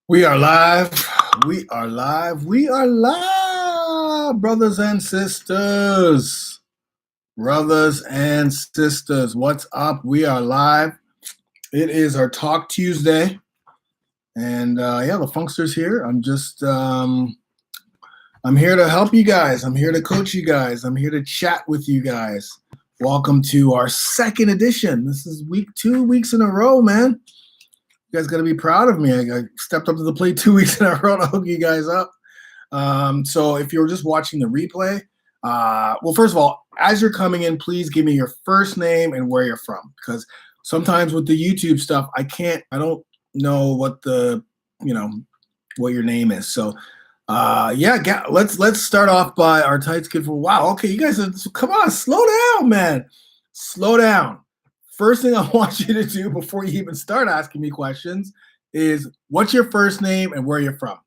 We are live. We are live. We are live, brothers and sisters. Brothers and sisters, what's up? We are live. It is our Talk Tuesday. And yeah, the Funkster's here. I'm here to help you guys. I'm here to coach you guys. I'm here to chat with you guys. Welcome to our second edition. This is week 2 weeks in a row, man. You guys got to be proud of me. I stepped up to the plate 2 weeks in a row to hook you guys up. So if you're just watching the replay, well, first of all, as you're coming in, please give me your first name and where you're from, because sometimes with the YouTube stuff, I don't know what what your name is. So yeah, let's start off by our tight skin for wow. Okay, you guys, come on, slow down, man. Slow down. First thing I want you to do before you even start asking me questions is what's your first name and where you're from?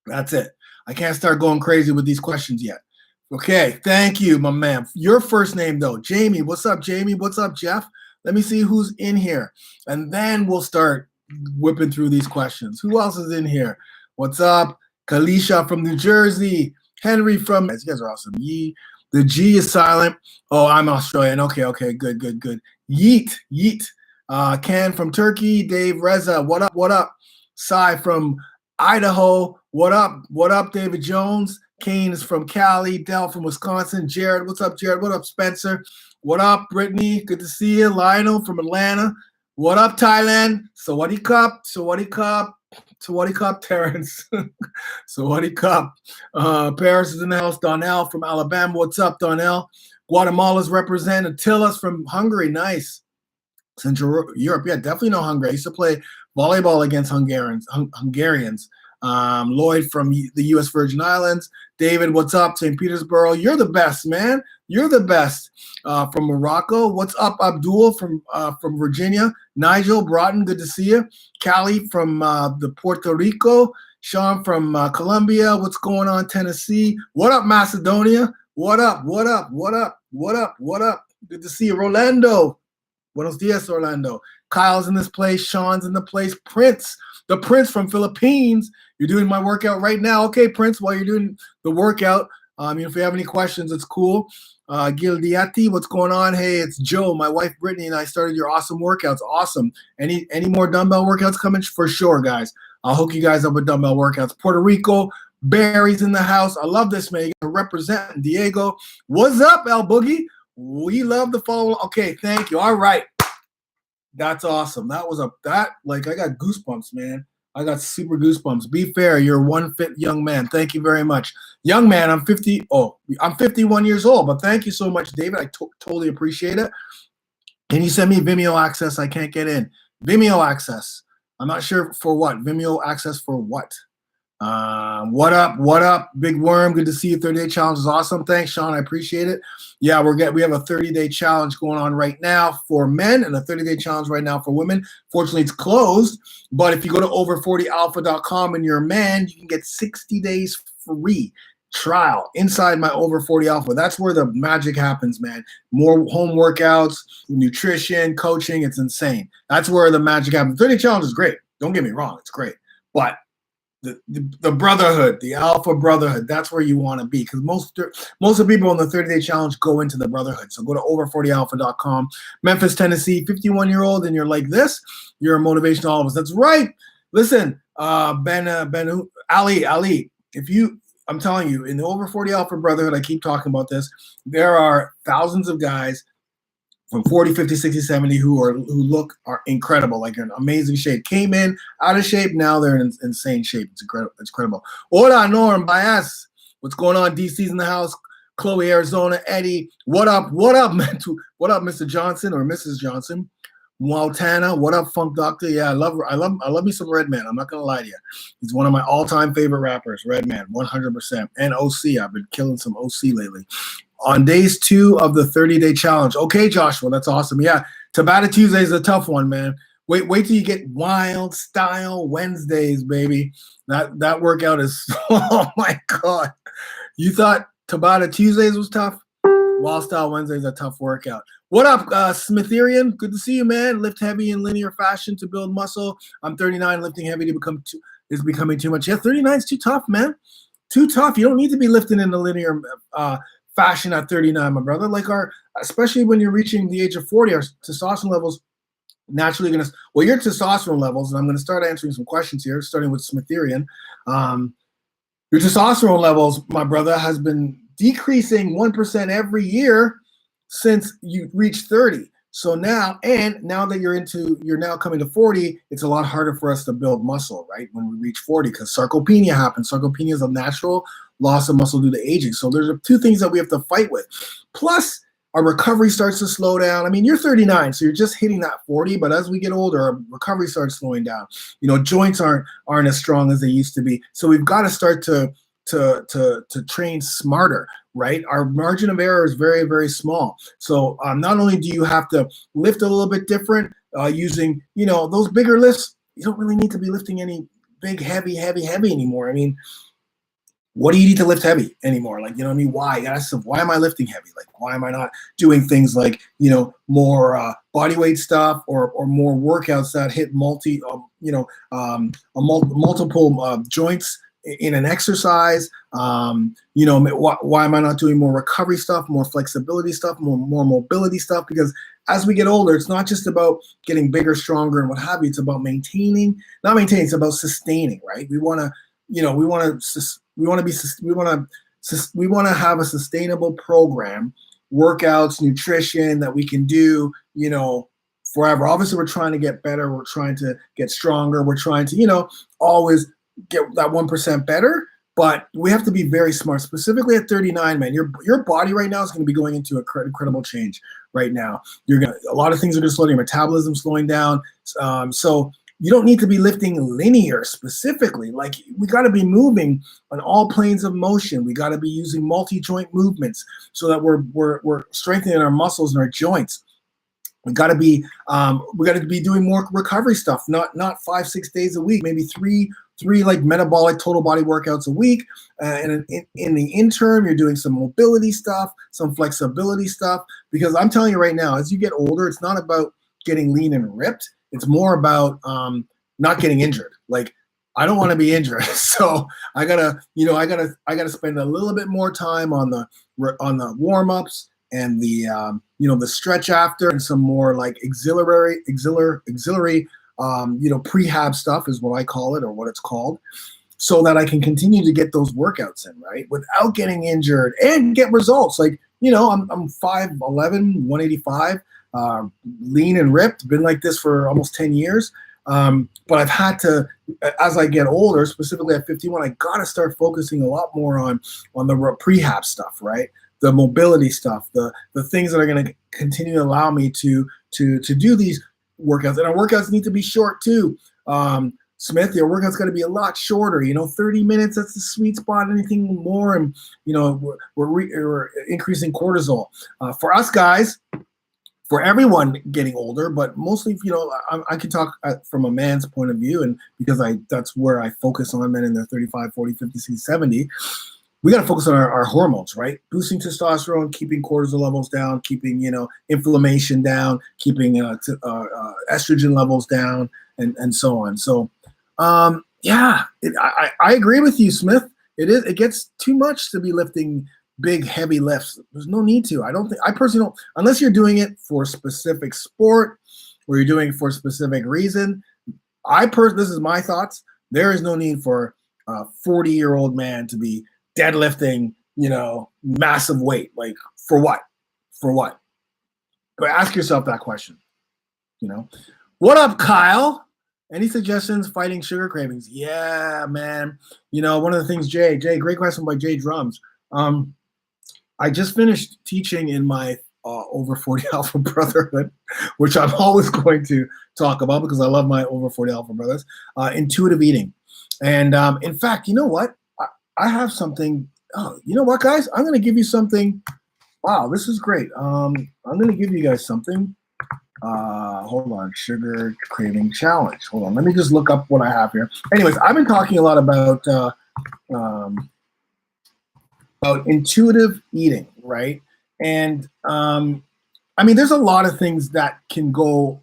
That's it. I can't start going crazy with these questions yet. Okay, thank you, my man. Your first name, though. Jamie. What's up, Jamie? What's up, Jeff? Let me see who's in here. And then we'll start whipping through these questions. Who else is in here? What's up? Kalisha from New Jersey. Henry from, you guys are awesome. Yee. The G is silent. Oh, I'm Australian. Okay, good. Yeet. Ken from Turkey. Dave Reza. What up? Sai from Idaho. What up, David Jones? Kane is from Cali. Dell from Wisconsin. Jared, what's up, Jared? What up, Spencer? What up, Brittany? Good to see you. Lionel from Atlanta. What up, Thailand? Sawadee Cup, Terrence. Sawadee Cup. Paris is in the house. Donnell from Alabama. What's up, Donnell? Guatemala's represented. Attila's from Hungary. Nice. Central Europe. Yeah, definitely know Hungary. I used to play volleyball against Hungarians. Lloyd from the U.S. Virgin Islands. David, what's up? St. Petersburg. You're the best, man. You're the best. From Morocco. What's up, Abdul from Virginia? Nigel Broughton, good to see you. Callie from the Puerto Rico. Sean from Colombia. What's going on, Tennessee? What up, Macedonia? What up? Good to see you. Rolando. Buenos dias, Orlando. Kyle's in this place. Sean's in the place. Prince, the Prince from Philippines. You're doing my workout right now. Okay, Prince, while you're doing the workout, if you have any questions, it's cool. Gildiati, what's going on? Hey, it's Joe. My wife Brittany and I started your awesome workouts. Awesome. Any more dumbbell workouts coming? For sure, guys. I'll hook you guys up with dumbbell workouts. Puerto Rico, Barry's in the house. I love this, man. You're representing Diego. What's up, El Boogie? We love the follow. Okay, thank you. All right. That's awesome. I got goosebumps, man. I got super goosebumps. Be fair. You're one fit young man. Thank you very much. Young man, I'm 50. Oh, I'm 51 years old, but thank you so much, David. I totally appreciate it. Can you send me Vimeo access? I can't get in. Vimeo access. I'm not sure for what. Vimeo access for what? What up, Big Worm? Good to see you. 30-day challenge is awesome. Thanks, Sean. I appreciate it. Yeah, we have a 30-day challenge going on right now for men and a 30-day challenge right now for women. Fortunately, it's closed, but if you go to over40alpha.com and you're a man, you can get 60 days free trial inside my Over 40 Alpha. That's where the magic happens, man. More home workouts, nutrition, coaching. It's insane. That's where the magic happens. 30-day challenge is great. Don't get me wrong. It's great. But the brotherhood, the alpha brotherhood, that's where you want to be, because most of the people in the 30-day challenge go into the brotherhood. So go to over40alpha.com. Memphis, Tennessee, 51-year-old, and you're like this, you're a motivation to all of us. That's right. Listen, Ali, I'm telling you, in the Over 40 Alpha Brotherhood, I keep talking about this, there are thousands of guys from 40, 50, 60, 70 who are incredible, like in amazing shape. Came in out of shape, now they're in insane shape. It's incredible. Hola, Norm Bias. What's going on? DC's in the house. Chloe, Arizona. Eddie, what up, man? What up, Mr. Johnson or Mrs. Johnson? Montana, what up, Funk Doctor? Yeah, I love me some Redman. I'm not gonna lie to you. He's one of my all-time favorite rappers, Redman, 100%. And OC, I've been killing some OC lately. On days 2 of the 30-day challenge. Okay, Joshua, that's awesome. Yeah, Tabata Tuesday is a tough one, man. Wait till you get Wild Style Wednesdays, baby. That workout is, oh my God. You thought Tabata Tuesdays was tough? Wild Style Wednesday is a tough workout. What up, Smitherian? Good to see you, man. Lift heavy in linear fashion to build muscle. I'm 39, lifting heavy to become is becoming too much. Yeah, 39 is too tough, man. Too tough. You don't need to be lifting in a linear fashion at 39, my brother. Like especially when you're reaching the age of 40, our testosterone levels naturally going to, well, your testosterone levels, and I'm going to start answering some questions here, starting with Smitherian. Your testosterone levels, my brother, has been decreasing 1% every year since you reached 30. So now that you're now coming to 40, it's a lot harder for us to build muscle, right? When we reach 40, because sarcopenia happens. Sarcopenia is a natural loss of muscle due to aging. So there's two things that we have to fight with. Plus, our recovery starts to slow down. I mean, you're 39, so you're just hitting that 40, but as we get older, our recovery starts slowing down. Joints aren't as strong as they used to be. So we've got to start to train smarter, right? Our margin of error is very, very small. So not only do you have to lift a little bit different using, those bigger lifts, you don't really need to be lifting any big, heavy anymore. I mean, what do you need to lift heavy anymore? Like, why? You ask yourself, why am I lifting heavy? Like, why am I not doing things like, more body weight stuff or more workouts that hit multiple joints in an exercise? Why am I not doing more recovery stuff, more flexibility stuff, more mobility stuff? Because as we get older, it's not just about getting bigger, stronger, and what have you. It's about it's about sustaining, right? We want to have a sustainable program, workouts, nutrition that we can do, forever. Obviously, we're trying to get better. We're trying to get stronger. We're trying to, always get that 1% better. But we have to be very smart, specifically at 39, man. Your body right now is going to be going into incredible change right now. A lot of things are going to slow down. Your metabolism slowing down. So you don't need to be lifting linear specifically. Like, we got to be moving on all planes of motion. We got to be using multi-joint movements so that we're strengthening our muscles and our joints. We got to be doing more recovery stuff, not 5-6 days a week, maybe three like metabolic total body workouts a week. And in the interim, you're doing some mobility stuff, some flexibility stuff. Because I'm telling you right now, as you get older, it's not about getting lean and ripped. It's more about not getting injured. Like, I don't want to be injured, so I gotta spend a little bit more time on the warm ups and the the stretch after, and some more like auxiliary prehab stuff is what I call it, or what it's called, so that I can continue to get those workouts in, right, without getting injured and get results. Like, I'm 5'11", 185. Lean and ripped, been like this for almost 10 years. But I've had to, as I get older, specifically at 51, I got to start focusing a lot more on the prehab stuff, right? The mobility stuff, the things that are going to continue to allow me to do these workouts. And our workouts need to be short too. Smith, your workout's got to be a lot shorter. 30 minutes, that's the sweet spot. Anything more, and we're increasing cortisol. For us guys, for everyone getting older, but mostly, I can talk from a man's point of view, and because that's where I focus on men in their 35, 40, 50, 60, 70. We got to focus on our hormones, right? Boosting testosterone, keeping cortisol levels down, keeping, inflammation down, keeping estrogen levels down, and so on. So, I agree with you, Smith. It gets too much to be lifting big, heavy lifts. There's no need to. I personally don't, unless you're doing it for a specific sport or you're doing it for a specific reason. This is my thoughts. There is no need for a 40-year-old man to be deadlifting, massive weight. Like, for what? But ask yourself that question. What up, Kyle? Any suggestions fighting sugar cravings? Yeah, man. One of the things, Jay, great question by Jay Drums. I just finished teaching in my over 40 Alpha Brotherhood, which I'm always going to talk about because I love my over 40 Alpha Brothers, intuitive eating. And in fact, you know what? I have something. Oh, you know what, guys? I'm going to give you something. Wow, this is great. I'm going to give you guys something. Hold on. Sugar craving challenge. Hold on. Let me just look up what I have here. Anyways, I've been talking a lot about intuitive eating, right? And there's a lot of things that can go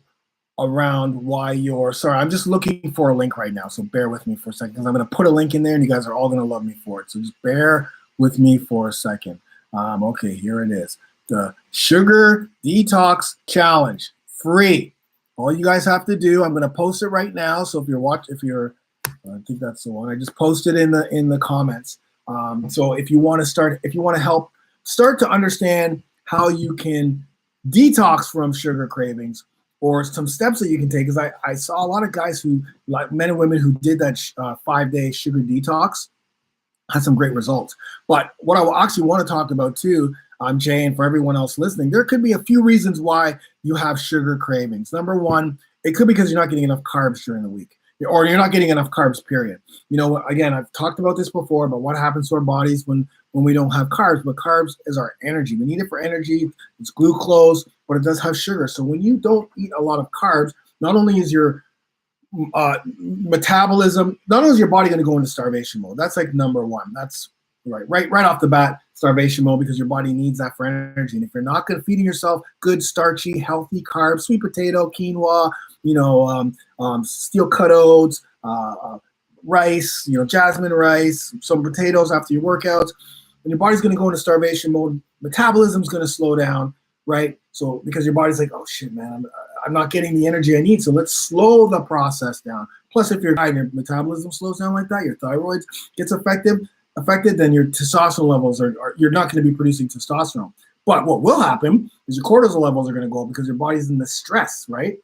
around why you're, sorry, I'm just looking for a link right now, so bear with me for a second, because I'm going to put a link in there and you guys are all going to love me for it. So just bear with me for a second. Okay, here it is. The Sugar Detox Challenge, free. All you guys have to do, I'm going to post it right now. So if you're I think that's the one. I just posted in the comments. So if you want to help start to understand how you can detox from sugar cravings, or some steps that you can take, because I saw a lot of guys who, like men and women who did that 5-day sugar detox, had some great results. But what I actually want to talk about too, Jay, and for everyone else listening, there could be a few reasons why you have sugar cravings. Number one, it could be because you're not getting enough carbs during the week, or you're not getting enough carbs, period. You know, again, I've talked about this before, but what happens to our bodies when we don't have carbs? But carbs is our energy. We need it for energy. It's glucose, but it does have sugar. So when you don't eat a lot of carbs, not only is your metabolism, not only is your body going to go into starvation mode. That's like number one. That's right off the bat, starvation mode, because your body needs that for energy. And if you're not feeding yourself good, starchy, healthy carbs, sweet potato, quinoa, steel cut oats, rice, jasmine rice, some potatoes after your workouts, and your body's going to go into starvation mode. Metabolism's going to slow down, right? So because your body's like, oh shit, man, I'm not getting the energy I need, so let's slow the process down. Plus, if your metabolism slows down like that, your thyroid gets affected, then your testosterone levels you're not going to be producing testosterone. But what will happen is your cortisol levels are going to go up because your body's in the stress, right?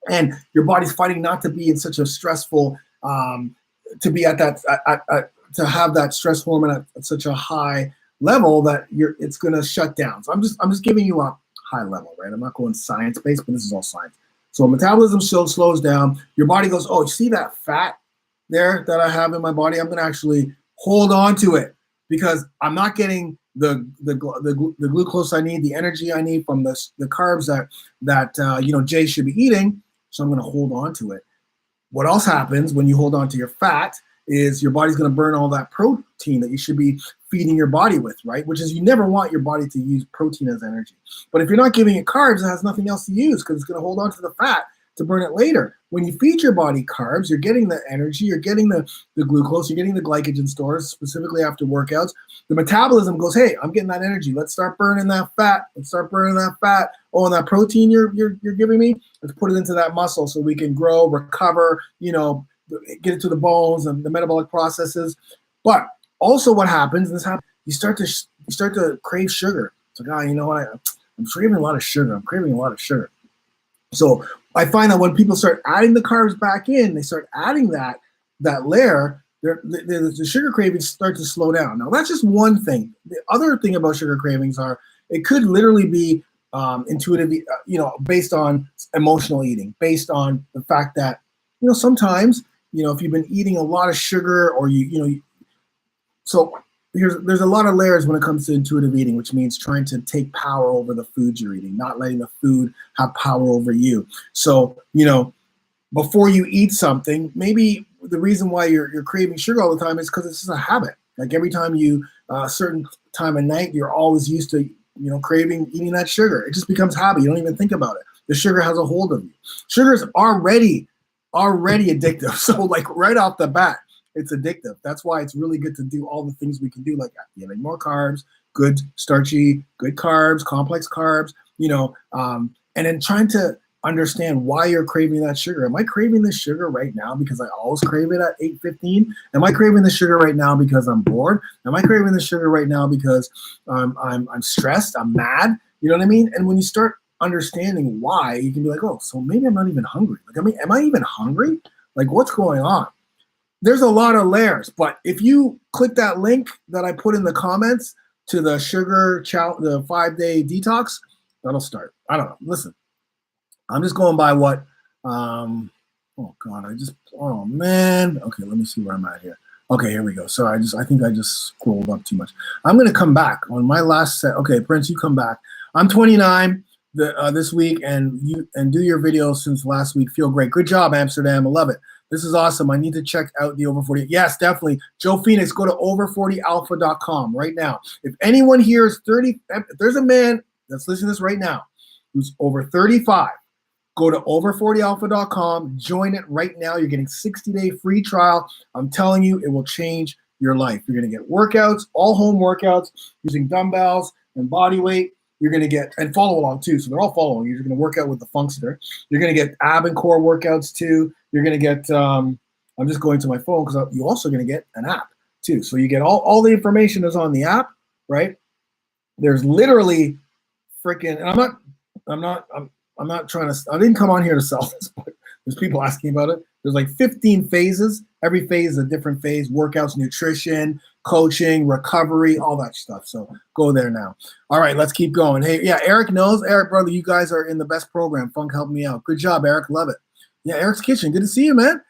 And your body's fighting not to be in such a stressful, to be at that, to have that stress hormone at such a high level that it's going to shut down. So I'm just giving you a high level, right? I'm not going science-based, but this is all science. So metabolism slows down. Your body goes, oh, you see that fat there that I have in my body? I'm going to actually hold on to it because I'm not getting the glucose I need, the energy I need from the carbs that Jay should be eating. So I'm going to hold on to it. What else happens when you hold on to your fat is your body's going to burn all that protein that you should be feeding your body with, right? Which is, you never want your body to use protein as energy. But if you're not giving it carbs, it has nothing else to use because it's going to hold on to the fat to burn it later. When you feed your body carbs, you're getting the energy, you're getting the glucose, you're getting the glycogen stores, specifically after workouts. The metabolism goes, hey, I'm getting that energy. Let's start burning that fat. Oh, and that protein you're giving me, let's put it into that muscle so we can grow, recover, get it to the bones and the metabolic processes. But also what happens, you start to crave sugar. It's like, you know what, I'm craving a lot of sugar. So I find that when people start adding the carbs back in, they start adding that layer, the sugar cravings start to slow down. Now, that's just one thing. The other thing about sugar cravings it could literally be intuitive, based on emotional eating, based on the fact that, sometimes, if you've been eating a lot of sugar or so there's a lot of layers when it comes to intuitive eating, which means trying to take power over the foods you're eating, not letting the food have power over you. So, before you eat something, maybe the reason why you're craving sugar all the time is because it's just a habit. Like every time a certain time of night, you're always used to, craving eating that sugar. It just becomes habit. You don't even think about it. The sugar has a hold of you. Sugar is already addictive. So like right off the bat, it's addictive. That's why it's really good to do all the things we can do, like getting more carbs, good starchy, good carbs, complex carbs, and then trying to understand why you're craving that sugar. Am I craving this sugar right now because I always crave it at 8:15? Am I craving the sugar right now because I'm bored? Am I craving the sugar right now because I'm stressed? I'm mad? You know what I mean? And when you start understanding why, you can be like, oh, so maybe I'm not even hungry. Like, am I even hungry? Like, what's going on? There's a lot of layers, but if you click that link that I put in the comments to the sugar challenge, the 5-day detox, that'll start. I don't know. Listen, I'm just going by what, oh man. Okay, let me see where I'm at here. Okay, here we go. Sorry, I think I just scrolled up too much. I'm going to come back on my last set. Okay, Prince, you come back. I'm 29 this week, and do your videos since last week. Feel great. Good job, Amsterdam. I love it. This is awesome. I need to check out the Over 40. Yes, definitely. Joe Phoenix, go to over40alpha.com right now. If anyone here is 30, if there's a man that's listening to this right now who's over 35, Go to over40alpha.com, join it right now. You're getting 60-day free trial. I'm telling you, it will change your life. You're going to get workouts, all home workouts using dumbbells and body weight. You're going to get, and follow along too. So they're all following you. You're going to work out with the Funkster. You're going to get ab and core workouts too. You're going to get, I'm just going to my phone because you're also going to get an app too. So you get all the information is on the app, right? There's literally freaking, and I'm not trying to, I didn't come on here to sell this, but there's people asking about it. There's like 15 phases. Every phase is a different phase: workouts, nutrition, coaching, recovery, all that stuff. So go there now. All right, let's keep going. Hey, yeah, Eric knows. Eric, brother, you guys are in the best program. Funk helped me out. Good job, Eric. Love it. Yeah, Eric's Kitchen. Good to see you, man.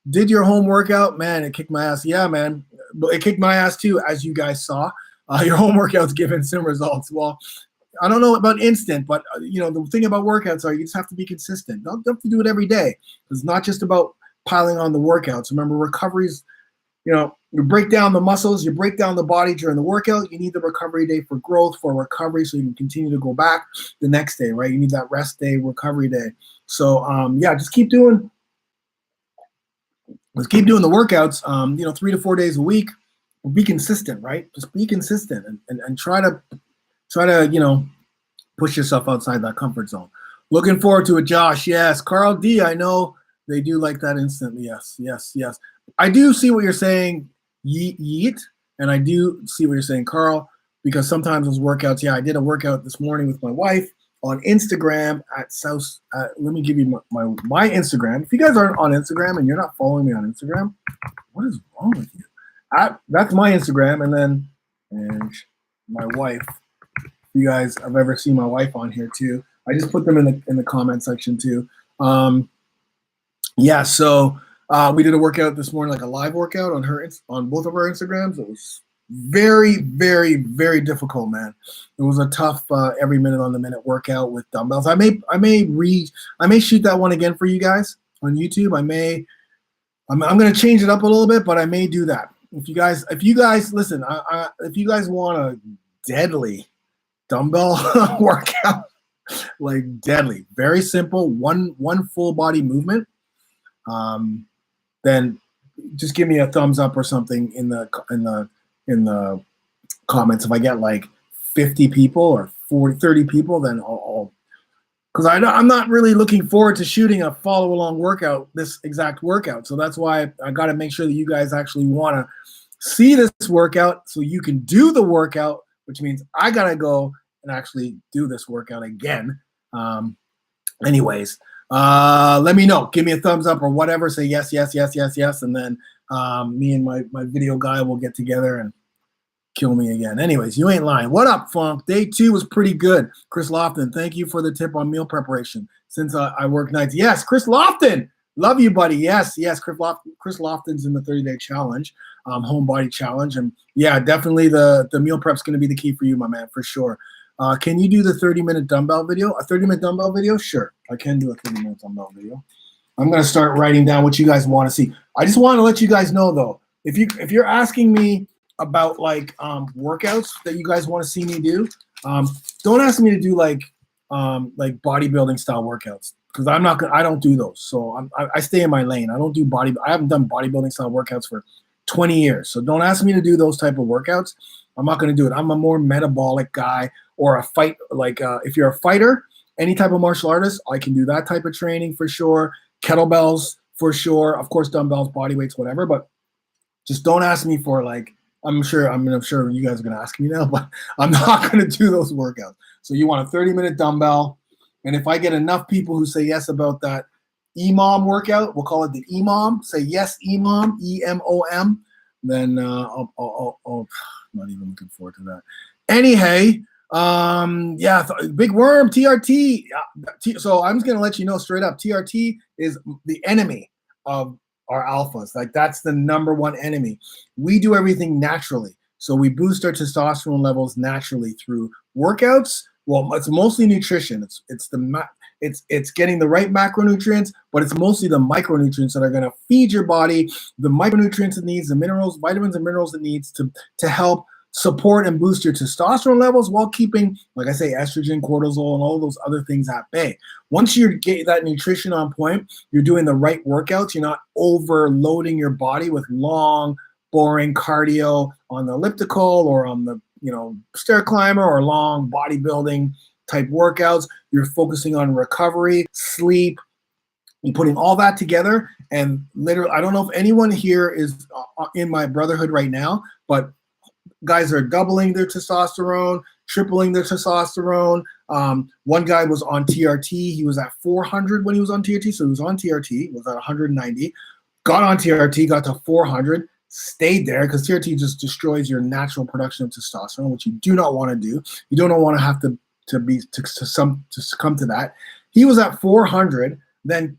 Did your home workout? Man, it kicked my ass. Yeah, man. It kicked my ass too, as you guys saw. Your home workout's given some results. Well, I don't know about instant, but the thing about workouts are you just have to be consistent. Don't have to do it every day. It's not just about piling on the workouts. Remember, recoveries, you break down the muscles, you break down the body during the workout. You need the recovery day for growth, for recovery, so you can continue to go back the next day, right? You need that rest day, recovery day. So yeah, just keep doing. Let's keep doing the workouts. 3 to 4 days a week. Be consistent, right? Just be consistent and try to push yourself outside that comfort zone. Looking forward to it, Josh. Yes, Carl D. I know they do like that instantly. Yes. I do see what you're saying, yeet, and I do see what you're saying, Carl, because sometimes those workouts. Yeah, I did a workout this morning with my wife on Instagram at South. Let me give you my Instagram. If you guys aren't on Instagram and you're not following me on Instagram, what is wrong with you? That's my Instagram, and my wife. If you guys have ever seen my wife on here too, I just put them in the comment section too. Yeah, so we did a workout this morning, like a live workout on both of our Instagrams. It was very, very, very difficult, man. It was a tough every minute on the minute workout with dumbbells. I may shoot that one again for you guys on YouTube. I'm going to change it up a little bit, but I may do that. If you guys listen, if you guys want a deadly dumbbell workout, like deadly, very simple, one full body movement, then just give me a thumbs up or something in the comments. If I get like 50 people or 30 people, then I'll because I'm not really looking forward to shooting a follow-along workout, this exact workout. So that's why I got to make sure that you guys actually want to see this workout so you can do the workout, which means I got to go and actually do this workout again. Anyways, let me know. Give me a thumbs up or whatever. Say yes. And then me and my video guy will get together and kill me again. Anyways, you ain't lying. What up, Funk? Day 2 was pretty good. Chris Lofton, thank you for the tip on meal preparation since I work nights. Yes, Chris Lofton. Love you, buddy. Yes. Chris Lofton's in the 30-day challenge, home body challenge. And yeah, definitely the meal prep's going to be the key for you, my man, for sure. Can you do the 30-minute dumbbell video? A 30-minute dumbbell video? Sure. I can do a 30-minute dumbbell video. I'm going to start writing down what you guys want to see. I just want to let you guys know, though, if you're asking me about like workouts that you guys want to see me do, don't ask me to do like bodybuilding style workouts, because I don't do those. So I stay in my lane. I haven't done bodybuilding style workouts for 20 years. So don't ask me to do those type of workouts. I'm not going to do it. I'm a more metabolic guy, or a fight. Like if you're a fighter, any type of martial artist, I can do that type of training for sure. Kettlebells for sure. Of course, dumbbells, body weights, whatever. But just don't ask me for like, I'm sure you guys are going to ask me now, but I'm not going to do those workouts. So you want a 30-minute dumbbell. And if I get enough people who say yes about that EMOM workout, we'll call it the EMOM. Say yes, EMOM, EMOM. Then I'm not even looking forward to that. Anyhow, yeah, Big Worm, TRT. So I'm just going to let you know straight up, TRT is the enemy of our alphas. Like, that's the number one enemy. We do everything naturally. So we boost our testosterone levels naturally through workouts. Well, it's mostly nutrition. It's getting the right macronutrients, but it's mostly the micronutrients that are going to feed your body the micronutrients it needs, the minerals, vitamins and minerals it needs to help support and boost your testosterone levels while keeping, like I say, estrogen, cortisol, and all those other things at bay. Once you get that nutrition on point, you're doing the right workouts, you're not overloading your body with long, boring cardio on the elliptical or on the stair climber or long bodybuilding type workouts. You're focusing on recovery, sleep, you're putting all that together. And literally, I don't know if anyone here is in my brotherhood right now, but guys are doubling their testosterone, tripling their testosterone. One guy was on TRT. He was at 400 when he was on TRT. So he was on TRT, was at 190, got on TRT, got to 400, stayed there because TRT just destroys your natural production of testosterone, which you do not want to do. You don't want to have to succumb to that. He was at 400, then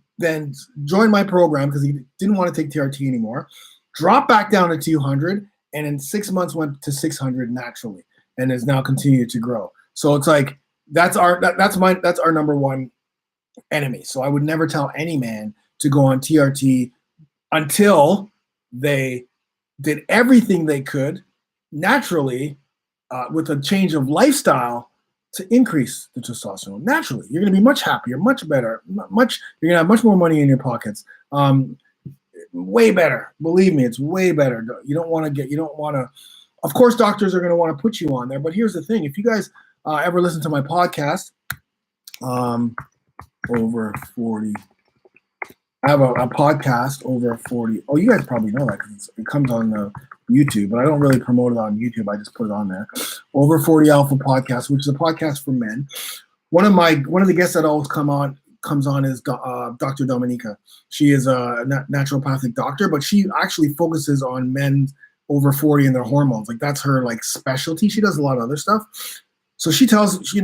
joined my program because he didn't want to take TRT anymore, dropped back down to 200, and in 6 months went to 600 naturally, and has now continued to grow. So it's like that's our number one enemy. So I would never tell any man to go on TRT until they did everything they could naturally with a change of lifestyle to increase the testosterone. Naturally, you're going to be much happier, much better, you're going to have much more money in your pockets. Way better. Believe me, it's way better. You don't want to, of course, doctors are going to want to put you on there. But here's the thing. If you guys ever listen to my podcast, over 40, I have a podcast over 40. Oh, you guys probably know that because it comes on YouTube, but I don't really promote it on YouTube. I just put it on there. Over 40 Alpha Podcast, which is a podcast for men. One of the guests that always comes on is Dr. Dominica. She is a naturopathic doctor, but she actually focuses on men over 40 and their hormones. Like that's her like specialty. She does a lot of other stuff. So she tells,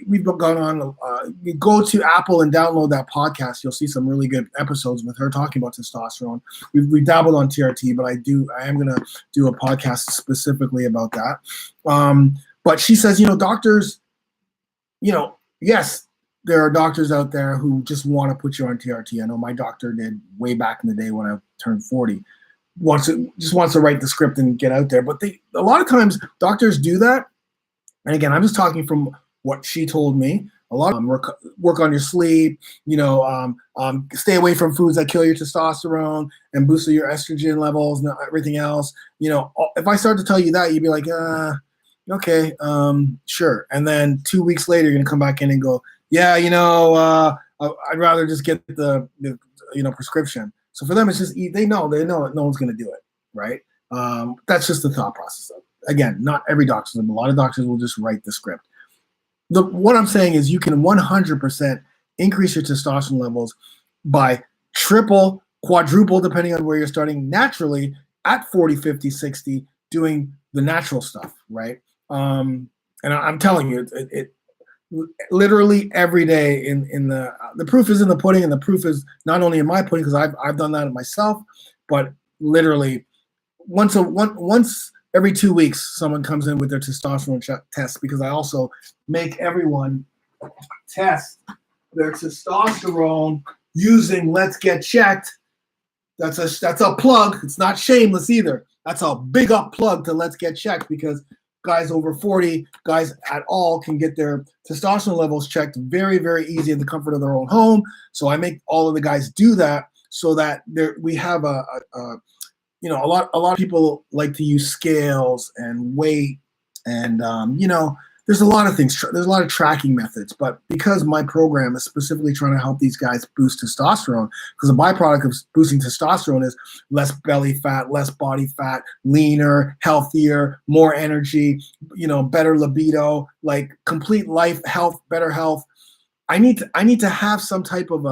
we've gone on, you go to Apple and download that podcast. You'll see some really good episodes with her talking about testosterone. We dabbled on TRT, but I am going to do a podcast specifically about that. But she says, doctors, yes, there are doctors out there who just want to put you on TRT. I know my doctor did way back in the day when I turned 40. Just wants to write the script and get out there. But a lot of times doctors do that. And again, I'm just talking from what she told me. A lot of work on your sleep, stay away from foods that kill your testosterone and boost your estrogen levels and everything else. If I start to tell you that, you'd be like, okay, sure. And then 2 weeks later, you're going to come back in and go, yeah, I'd rather just get the prescription. So for them, it's just, they know no one's going to do it, right? That's just the thought process. Again, not every doctor, but a lot of doctors will just write the script. What I'm saying is you can 100% increase your testosterone levels by triple, quadruple, depending on where you're starting naturally at 40, 50, 60, doing the natural stuff, right? And I'm telling you, it literally every day in the proof is in the pudding, and the proof is not only in my pudding because I've done that myself, but literally once every 2 weeks someone comes in with their testosterone test, because I also make everyone test their testosterone using Let's Get Checked. That's a plug. It's not shameless either. That's a big up plug to Let's Get Checked, because guys over 40, guys at all, can get their testosterone levels checked very, very easy in the comfort of their own home. So I make all of the guys do that so that we have a lot of people like to use scales and weight and there's a lot of things. There's a lot of tracking methods, but because my program is specifically trying to help these guys boost testosterone, because the byproduct of boosting testosterone is less belly fat, less body fat, leaner, healthier, more energy, better libido, like complete life health, better health. I need to have some type of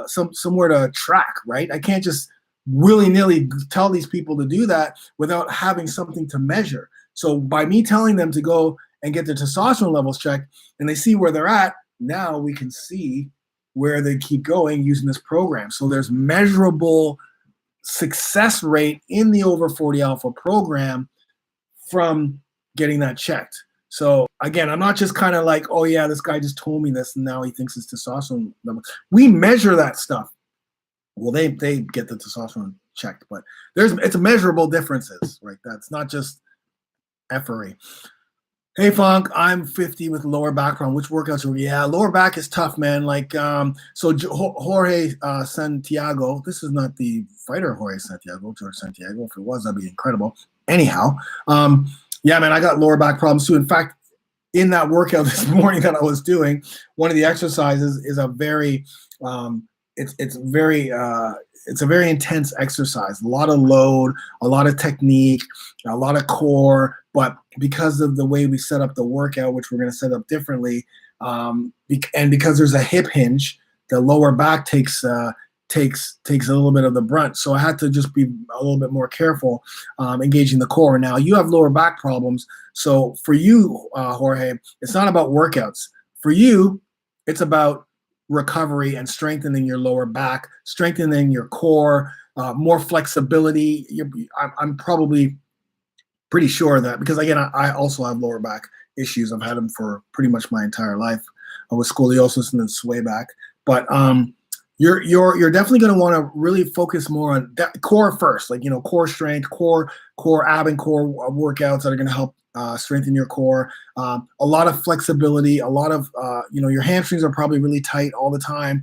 somewhere to track, right? I can't just willy-nilly tell these people to do that without having something to measure. So by me telling them to go and get their testosterone levels checked and they see where they're at, now we can see where they keep going using this program. So there's measurable success rate in the Over 40 Alpha program from getting that checked. So again, I'm not just kind of like, oh yeah, this guy just told me this and now he thinks it's testosterone level. We measure that stuff. Well, they get the testosterone checked, but it's measurable differences, right? That's not just effery. Hey Funk, I'm 50 with lower back problem. Which workouts are? Yeah, lower back is tough, man. Like, Jorge Santiago. This is not the fighter Jorge Santiago, George Santiago. If it was, that'd be incredible. Anyhow, yeah, man, I got lower back problems too. In fact, in that workout this morning that I was doing, one of the exercises is a very, it's a very intense exercise. A lot of load, a lot of technique, a lot of core. But because of the way we set up the workout, which we're going to set up differently, and because there's a hip hinge, the lower back takes a little bit of the brunt. So I had to just be a little bit more careful engaging the core. Now, you have lower back problems. So for you, Jorge, it's not about workouts. For you, it's about recovery and strengthening your lower back, strengthening your core, more flexibility. I'm probably pretty sure that, because again, I also have lower back issues. I've had them for pretty much my entire life with scoliosis and then sway back. But you're definitely going to want to really focus more on core first, like, core strength, core ab and core workouts that are going to help strengthen your core. A lot of flexibility, a lot of, your hamstrings are probably really tight all the time.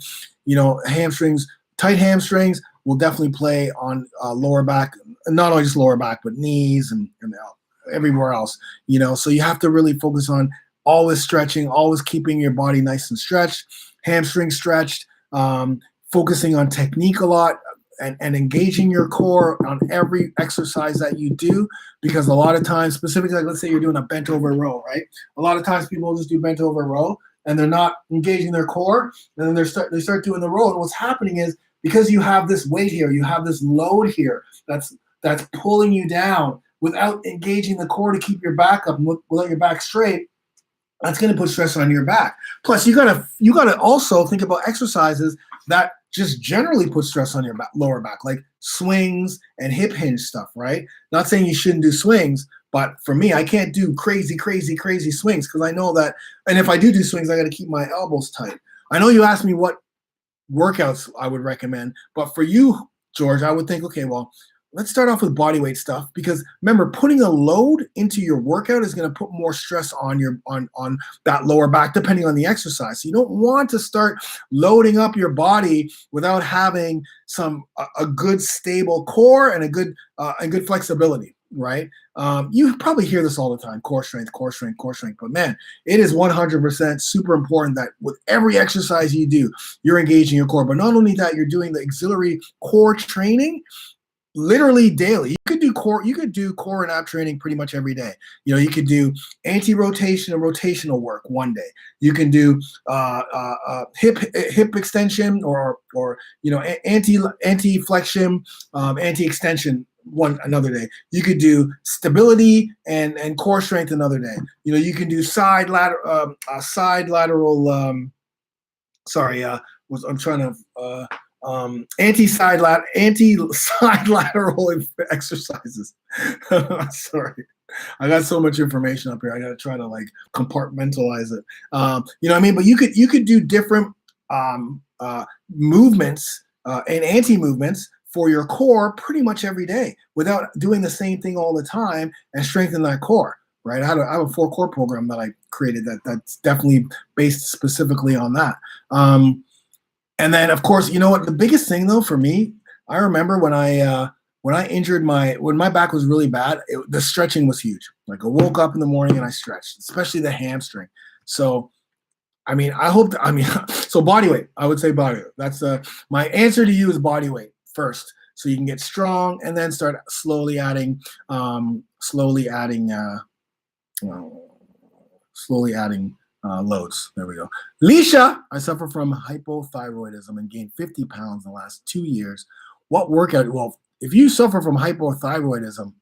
Tight hamstrings will definitely play on lower back, not only just lower back, but knees and everywhere else, so you have to really focus on always stretching, always keeping your body nice and stretched, hamstring stretched, focusing on technique a lot, and engaging your core on every exercise that you do, because a lot of times, specifically, like let's say you're doing a bent over row, right? A lot of times people just do bent over row and they're not engaging their core, and then they start doing the row. And what's happening is, because you have this weight here, you have this load here that's pulling you down without engaging the core to keep your back up, without your back straight, that's going to put stress on your back. Plus, you gotta also think about exercises that just generally put stress on your lower back, like swings and hip hinge stuff, right? Not saying you shouldn't do swings, but for me, I can't do crazy swings, because I know that, and if I do swings, I got to keep my elbows tight. I know you asked me what workouts I would recommend, but for you, George, I would think, okay, well, let's start off with body weight stuff, because remember, putting a load into your workout is going to put more stress on on that lower back, depending on the exercise. So you don't want to start loading up your body without having a good stable core and a good flexibility, right? You probably hear this all the time: core strength. But man, it is 100% super important that with every exercise you do, you're engaging your core. But not only that, you're doing the auxiliary core training literally daily. You could do core and ab training pretty much every day. You could do anti-rotation and rotational work one day. You can do hip extension or anti-flexion, anti-extension another day. You could do stability and core strength another day. You can do anti-side lateral exercises. Sorry, I got so much information up here. I got to try to compartmentalize it. You know what I mean? But you could do different movements and anti-movements for your core pretty much every day without doing the same thing all the time, and strengthen that core. Right? I have a 4-core program that I created that's definitely based specifically on that. And then, of course, you know what? The biggest thing, though, for me, I remember when my back was really bad, the stretching was huge. Like, I woke up in the morning and I stretched, especially the hamstring. So, so body weight. I would say body weight. That's my answer to you is body weight first, so you can get strong, and then start slowly adding loads. There we go. Leisha, I suffer from hypothyroidism and gained 50 pounds in the last 2 years. What workout? Well, if you suffer from hypothyroidism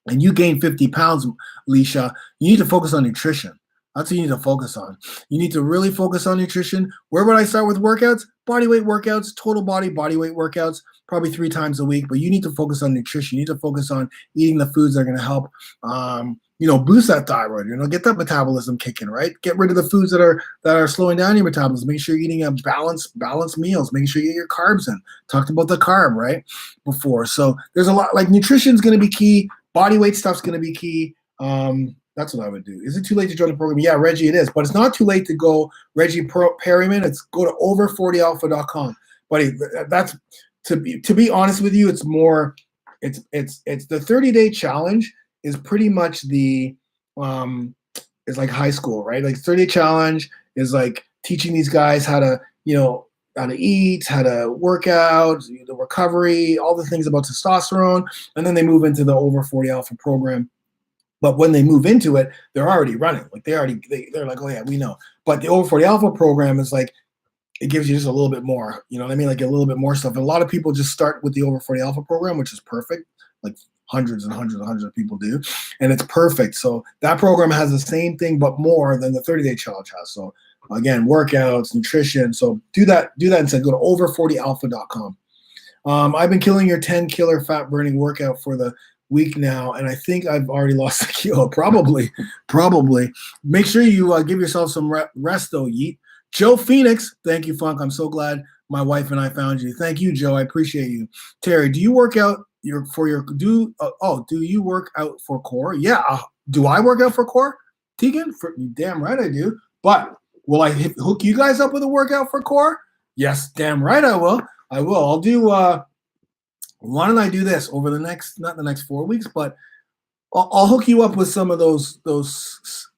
and you gain 50 pounds, Leisha, you need to focus on nutrition. That's what you need to focus on. You need to really focus on nutrition. Where would I start with workouts? Body weight workouts, total body weight workouts, probably 3 times a week. But you need to focus on nutrition. You need to focus on eating the foods that are going to help, boost that thyroid. Get that metabolism kicking, right? Get rid of the foods that are slowing down your metabolism. Make sure you're eating a balanced meals. Make sure you get your carbs in. Talked about the carb, right, before. So there's a lot. Nutrition is going to be key. Body weight stuff's going to be key. That's what I would do. Is it too late to join the program? Yeah, Reggie, it is. But it's not too late to go, Reggie Perryman. It's go to over40alpha.com. Buddy, that's to be honest with you, it's more it's the 30-day challenge is pretty much the is like high school, right? Like 30-day challenge is like teaching these guys how to, how to eat, how to work out, the recovery, all the things about testosterone, and then they move into the over 40 alpha program. But when they move into it, they're already running. Like they're like, oh yeah, we know. But the over 40 alpha program is like, it gives you just a little bit more, you know what I mean? Like a little bit more stuff. And a lot of people just start with the over 40 alpha program, which is perfect. Like hundreds and hundreds and hundreds of people do. And it's perfect. So that program has the same thing, but more than the 30-day challenge has. So again, workouts, nutrition. So do that instead. Go to over40alpha.com. I've been killing your 10 killer fat burning workout for the week now, and I think I've already lost a kilo. Probably. Make sure you give yourself some rest, though, Yeet. Joe Phoenix, thank you, Funk. I'm so glad my wife and I found you. Thank you, Joe. I appreciate you. Terry, do you work out do you work out for core? Yeah. Do I work out for core? Tegan, damn right I do. But will I hook you guys up with a workout for core? Yes, damn right I will. I'll do. Why don't I do this over not the next 4 weeks, but I'll hook you up with some of those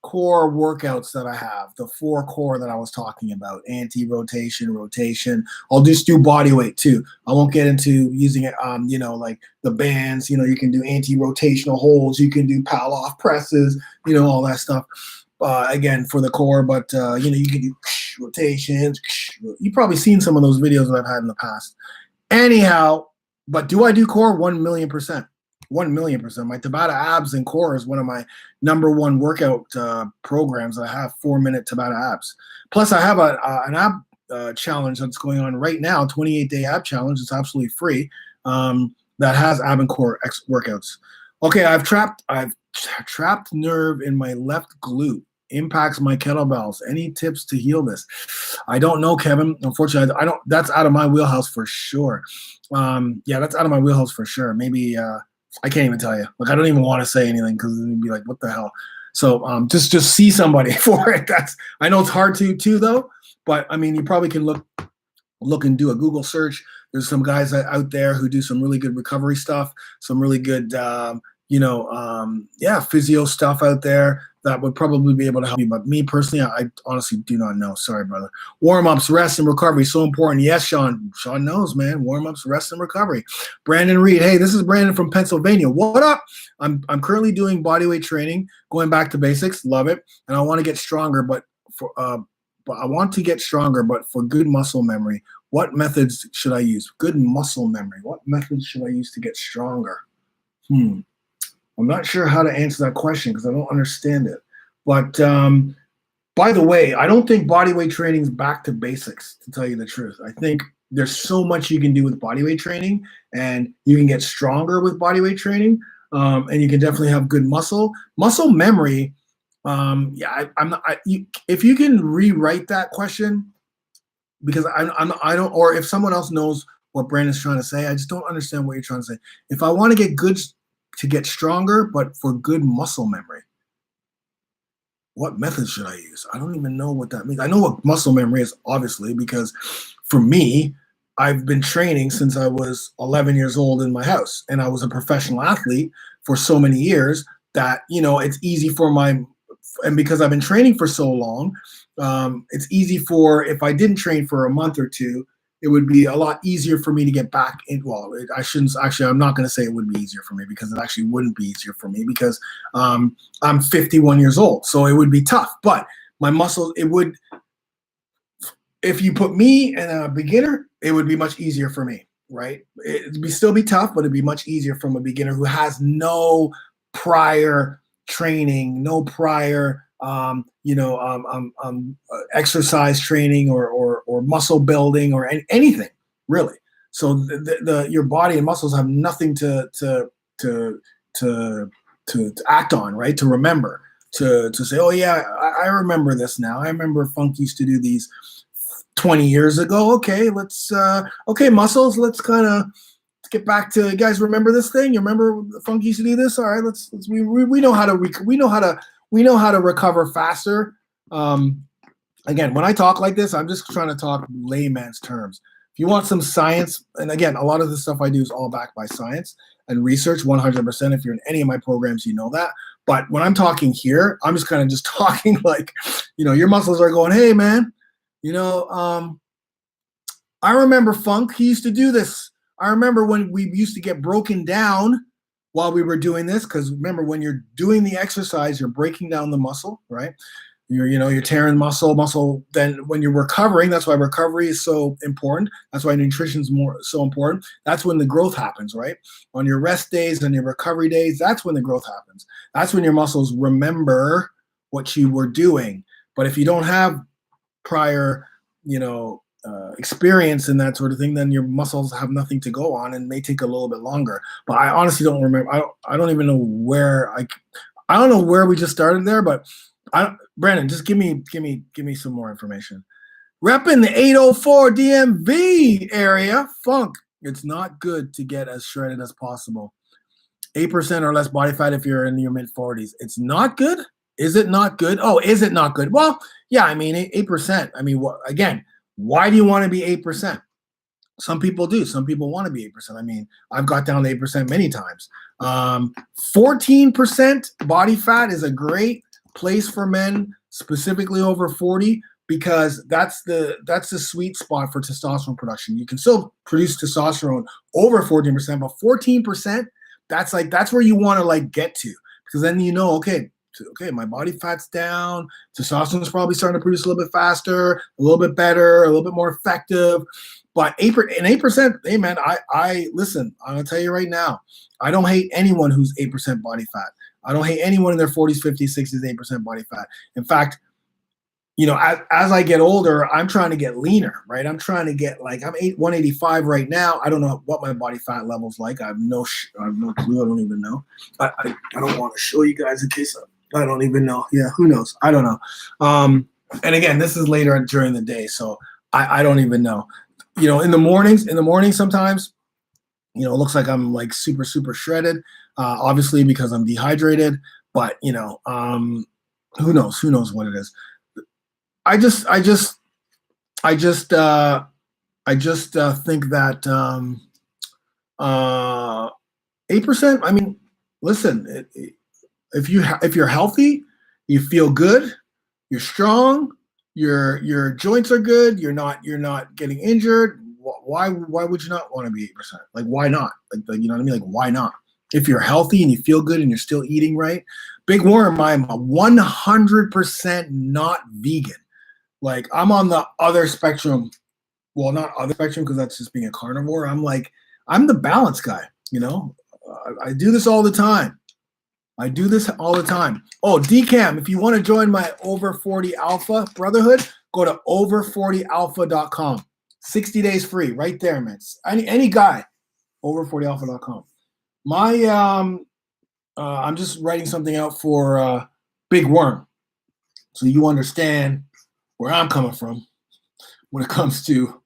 core workouts that I have, the 4 core that I was talking about, anti-rotation, rotation. I'll just do body weight too. I won't get into using it, like the bands, you can do anti-rotational holds, you can do pal-off presses, all that stuff. Again, for the core, but, you can do rotations. You've probably seen some of those videos that I've had in the past. Anyhow, but do I do core? 1,000,000%. 1,000,000%. My Tabata abs and core is one of my number one workout programs. I have 4-minute Tabata abs. Plus, I have an ab challenge that's going on right now, 28-day ab challenge. It's absolutely free. That has ab and core workouts. Okay, I've trapped nerve in my left glute. Impacts my kettlebells. Any tips to heal this? I don't know, Kevin. Unfortunately, I don't. That's out of my wheelhouse for sure. Yeah, that's out of my wheelhouse for sure. Maybe I can't even tell you. Like, I don't even want to say anything because it'd be like, what the hell? So just see somebody for it. I know it's hard to too though, but I mean, you probably can look and do a Google search. There's some guys out there who do some really good recovery stuff, some really good physio stuff out there that would probably be able to help you. But me personally, I honestly do not know. Sorry, brother. Warm-ups, rest, and recovery, so important. Yes, Sean. Sean knows, man. Warm-ups, rest, and recovery. Brandon Reed. Hey, this is Brandon from Pennsylvania. What up? I'm currently doing bodyweight training, going back to basics. Love it. And I want to get stronger, but for good muscle memory. What methods should I use? Good muscle memory. What methods should I use to get stronger? I'm not sure how to answer that question because I don't understand it. But by the way, I don't think bodyweight training is back to basics, to tell you the truth. I think there's so much you can do with bodyweight training, and you can get stronger with bodyweight training, and you can definitely have good muscle memory. If you can rewrite that question, because I don't, or if someone else knows what Brandon's trying to say, I just don't understand what you're trying to say. If I want to get stronger, but for good muscle memory, what method should I use? I don't even know what that means. I know what muscle memory is, obviously, because for me, I've been training since I was 11 years old in my house, and I was a professional athlete for so many years that, it's easy and because I've been training for so long, it's easy if I didn't train for a month or two, it would be a lot easier for me to get back in. Well, I'm not going to say it would be easier for me, because it actually wouldn't be easier for me, because I'm 51 years old. So it would be tough, but my muscles, if you put me and a beginner, it would be much easier for me, right? It'd still be tough, but it'd be much easier from a beginner who has no prior training, no prior exercise training or muscle building or anything really. So your body and muscles have nothing to act on, right? To remember, to say, oh yeah, I remember this now. I remember Funk used to do these 20 years ago. Okay, muscles, let's get back to, you guys remember this thing? You remember Funk used to do this? All right, we know how to recover faster. Again, when I talk like this, I'm just trying to talk layman's terms. If you want some science, and again, a lot of the stuff I do is all backed by science and research, 100%. If you're in any of my programs, you know that. But when I'm talking here, I'm just kind of just talking like, your muscles are going, hey, man, I remember Funk. He used to do this. I remember when we used to get broken down while we were doing this, because remember, when you're doing the exercise, you're breaking down the muscle, right? You're tearing muscle. Then when you're recovering, that's why recovery is so important. That's why nutrition is so important. That's when the growth happens, right? On your rest days and your recovery days, that's when the growth happens. That's when your muscles remember what you were doing. But if you don't have prior, experience in that sort of thing, then your muscles have nothing to go on and may take a little bit longer. But I honestly don't remember. I don't even know where I don't know where we just started there, but Brandon, just give me some more information. Repping the 804 DMV area, Funk. It's not good to get as shredded as possible. 8% or less body fat if you're in your mid-40s. It's not good? Is it not good? Oh, is it not good? Well, yeah, 8%. Again, why do you want to be 8%? Some people do. Some people want to be 8%. I've got down to 8% many times. 14% body fat is a great place for men, specifically over 40, because that's the sweet spot for testosterone production. You can still produce testosterone over 14%, but 14%, that's where you want to get to, because then okay, my body fat's down, testosterone is probably starting to produce a little bit faster, a little bit better, a little bit more effective. But 8%, hey man, I listen, I'm gonna tell you right now, I don't hate anyone who's 8% body fat. I don't hate anyone in their 40s, 50s, 60s, 8% body fat. In fact, as I get older, I'm trying to get leaner, right? I'm trying to get I'm 185 right now. I don't know what my body fat level's like. I have no clue. I don't even know. I don't want to show you guys in case I don't even know. Yeah, who knows? I don't know. And again, this is later during the day, so I don't even know. In the mornings sometimes, it looks like I'm super, super shredded, obviously because I'm dehydrated, but who knows what it is. I just think that 8%. Listen, if you're healthy, you feel good, you're strong, your joints are good, you're not getting injured. Why would you not want to be 8%? Why not? You know what I mean? Why not? If you're healthy and you feel good and you're still eating right. Big Worm, I'm a 100% not vegan. I'm on the other spectrum. Well, not other spectrum, because that's just being a carnivore. I'm the balance guy. I do this all the time. Oh, DCAM, if you want to join my Over 40 Alpha Brotherhood, go to over40alpha.com. 60 days free, right there, man. Any guy, over40alpha.com. I'm just writing something out for Big Worm, so you understand where I'm coming from when it comes to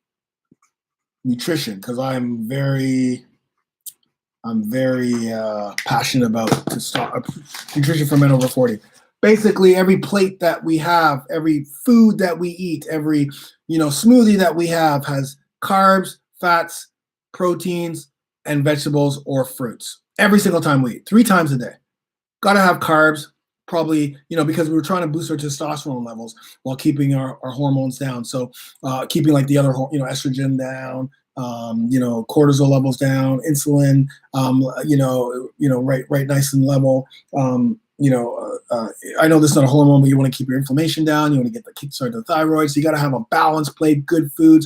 nutrition, because I'm very passionate about nutrition for men over 40. Basically, every plate that we have, every food that we eat, every smoothie that we have has carbs, fats, proteins, and vegetables or fruits. Every single time we eat, 3 times a day. Got to have carbs, probably, because we were trying to boost our testosterone levels while keeping our hormones down. So keeping the other, estrogen down, cortisol levels down, insulin, right nice and level. I know this is not a hormone, but you want to keep your inflammation down. You want to get the kickstart of the thyroid. So you got to have a balanced plate, good foods,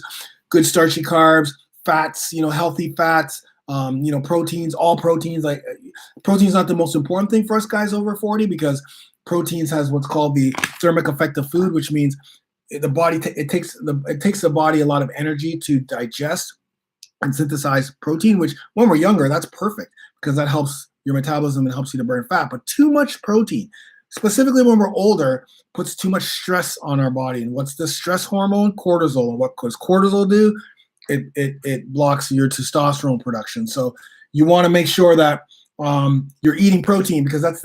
good starchy carbs, fats, healthy fats, proteins, all proteins. Protein's not the most important thing for us guys over 40, because proteins has what's called the thermic effect of food, which means the body, it takes the body a lot of energy to digest and synthesize protein, which when we're younger, that's perfect, because that helps your metabolism and helps you to burn fat. But too much protein, specifically when we're older, puts too much stress on our body. And what's the stress hormone? Cortisol. And what does cortisol do? it blocks your testosterone production. So you want to make sure that you're eating protein, because that's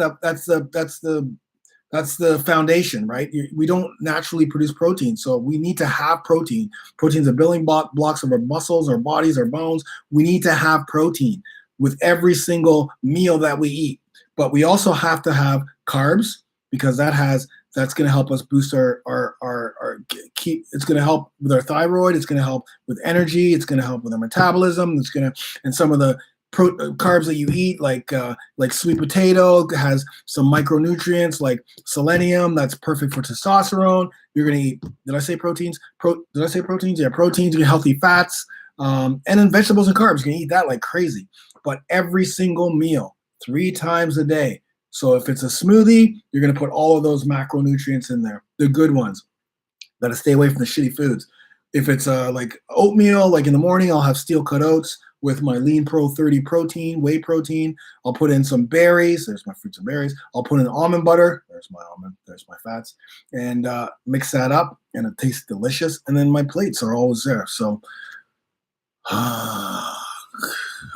the foundation, right? We don't naturally produce protein, so we need to have protein. Protein's a building blocks of our muscles, our bodies, our bones. We need to have protein with every single meal that we eat. But we also have to have carbs, because that's going to help us boost our keep. It's going to help with our thyroid. It's going to help with energy. It's going to help with our metabolism. It's going to, and some of the carbs that you eat, like sweet potato, has some micronutrients like selenium. That's perfect for testosterone. You're going to eat. Did I say proteins? Did I say proteins? Yeah, proteins. You get healthy fats, and then vegetables and carbs. You can eat that like crazy. But every single meal, 3 times a day. So if it's a smoothie, you're going to put all of those macronutrients in there, the good ones. Got to stay away from the shitty foods. If it's like oatmeal, like in the morning, I'll have steel cut oats with my Lean Pro 30 protein, whey protein. I'll put in some berries. There's my fruits and berries. I'll put in almond butter. There's my almond. There's my fats. And mix that up, and it tastes delicious. And then my plates are always there. So I'm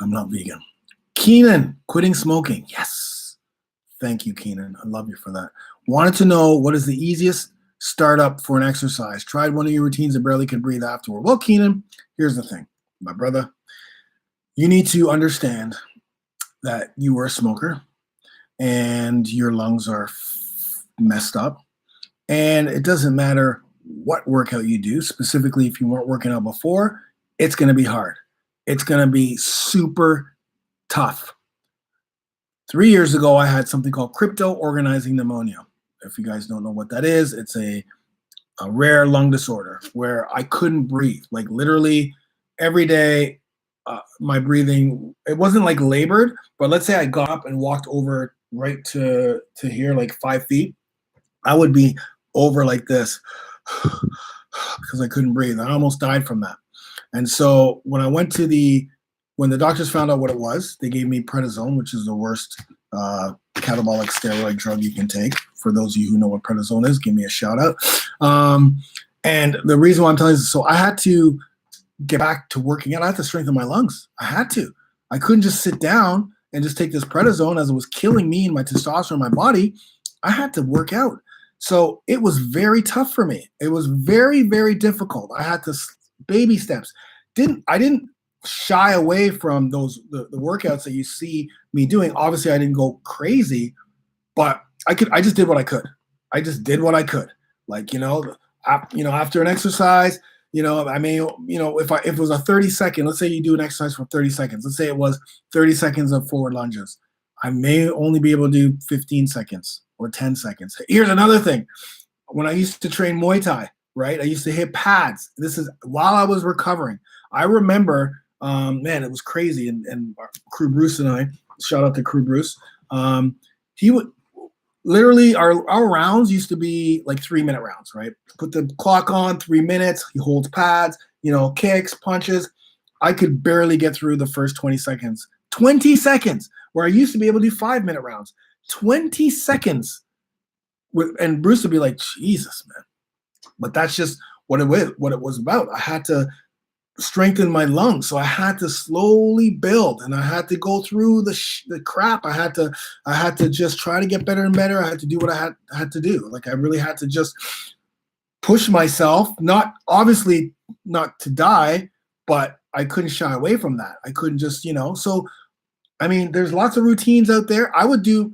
not vegan. Keenan, quitting smoking. Yes. Thank you, Keenan. I love you for that. Wanted to know, what is the easiest startup for an exercise? Tried one of your routines and barely could breathe afterward. Well, Keenan, here's the thing, my brother. You need to understand that you were a smoker and your lungs are messed up. And it doesn't matter what workout you do, specifically if you weren't working out before, it's going to be hard. It's going to be super tough. 3 years ago, I had something called crypto organizing pneumonia. If you guys don't know what that is, it's a rare lung disorder where I couldn't breathe. Like literally every day, my breathing, it wasn't like labored, but let's say I got up and walked over right to here, like 5 feet, I would be over like this because I couldn't breathe. I almost died from that. And so when the doctors found out what it was, they gave me prednisone, which is the worst catabolic steroid drug you can take. For those of you who know what prednisone is, give me a shout out. And the reason why I'm telling you this, so I had to get back to working out. I had to strengthen my lungs. I had to. I couldn't just sit down and just take this prednisone, as it was killing me and my testosterone in my body. I had to work out. So it was very tough for me. It was very, very difficult. I had to baby steps. I didn't shy away from the workouts that you see me doing. Obviously, I didn't go crazy, but I just did what I could. I just did what I could. Like, after an exercise, I may, if it was a 30-second, let's say you do an exercise for 30 seconds. Let's say it was 30 seconds of forward lunges. I may only be able to do 15 seconds or 10 seconds. Here's another thing. When I used to train Muay Thai, right, I used to hit pads. This is while I was recovering. I remember, man, it was crazy. And our crew Bruce and I, shout out to crew Bruce, he would literally, our rounds used to be like 3-minute rounds, right? Put the clock on, 3 minutes. He holds pads, kicks, punches. I could barely get through the first 20 seconds. 20 seconds, where I used to be able to do 5-minute rounds. 20 seconds. And Bruce would be like, Jesus, man. But that's just what it was about. I had to strengthen my lungs, so I had to slowly build, and I had to go through the crap. I had to just try to get better and better. I had to do what I had to do. Like, I really had to just push myself, not obviously not to die, but I couldn't shy away from that. I couldn't just, so I mean, there's lots of routines out there. I would go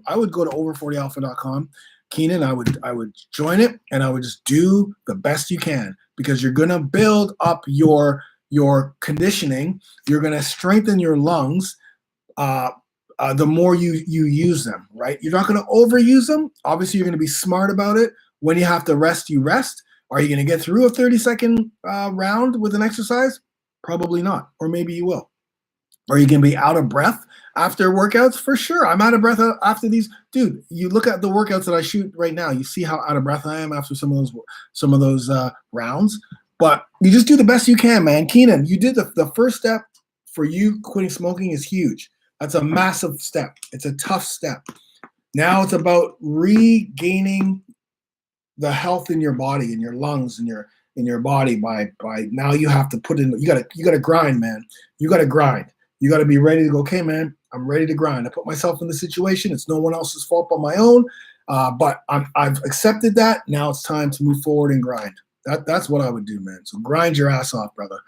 to over40alpha.com, Keenan. I would join it, and I would just do the best you can, because you're going to build up your conditioning. You're going to strengthen your lungs the more you use them, right? You're not going to overuse them. Obviously, you're going to be smart about it. When you have to rest, you rest. Are you going to get through a 30-second round with an exercise? Probably not. Or maybe you will. Are you going to be out of breath after workouts? For sure. I'm out of breath after these. Dude, you look at the workouts that I shoot right now. You see how out of breath I am after some of those rounds. But you just do the best you can, man. Keenan, you did the first step for you quitting smoking is huge. That's a massive step. It's a tough step. Now it's about regaining the health in your body, in your lungs, in in your body by now you have to put in, you gotta grind, man. You gotta grind. You gotta be ready to go, okay, man, I'm ready to grind. I put myself in the situation. It's no one else's fault but my own. But I've accepted that. Now it's time to move forward and grind. That's what I would do, man. So grind your ass off, brother.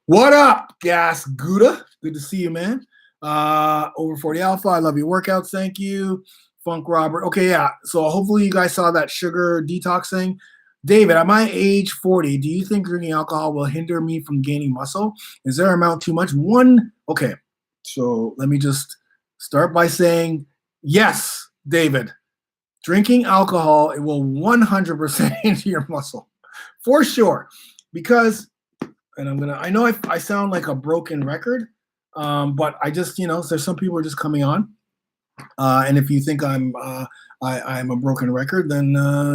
What up, Gas Gouda? Good to see you, man. Over 40 Alpha, I love your workouts. Thank you. Funk Robert. Okay, yeah. So hopefully you guys saw that sugar detox thing. David, at my age 40, do you think drinking alcohol will hinder me from gaining muscle? Is there amount too much? Okay. So let me just start by saying, yes, David. Drinking alcohol, it will 100% hinder your muscle. For sure. Because, and I know I sound like a broken record, but I just, there's some people who are just coming on. And if you think I'm a broken record, then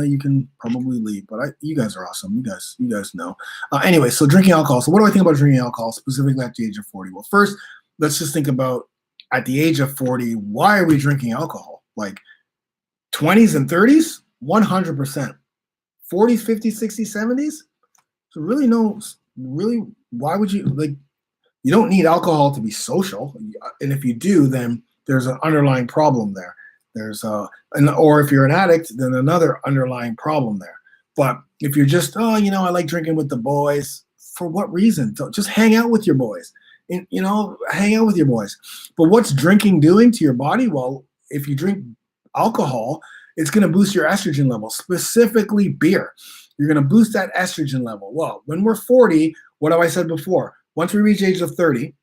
you can probably leave. But you guys are awesome. You guys know. Anyway, so drinking alcohol. So what do I think about drinking alcohol, specifically at the age of 40? Well, first, let's just think about at the age of 40, why are we drinking alcohol? Like 20s and 30s, 100%. 40s, 50s, 60s, 70s. So really, why would you, like, you don't need alcohol to be social. And if you do, then there's an underlying problem there. Or if you're an addict, then another underlying problem there. But if you're just, I like drinking with the boys, for what reason? Just hang out with your boys. Hang out with your boys. But what's drinking doing to your body? Well, if you drink alcohol, it's going to boost your estrogen level, specifically beer. You're going to boost that estrogen level. Well, when we're 40, what have I said before? Once we reach age of 30,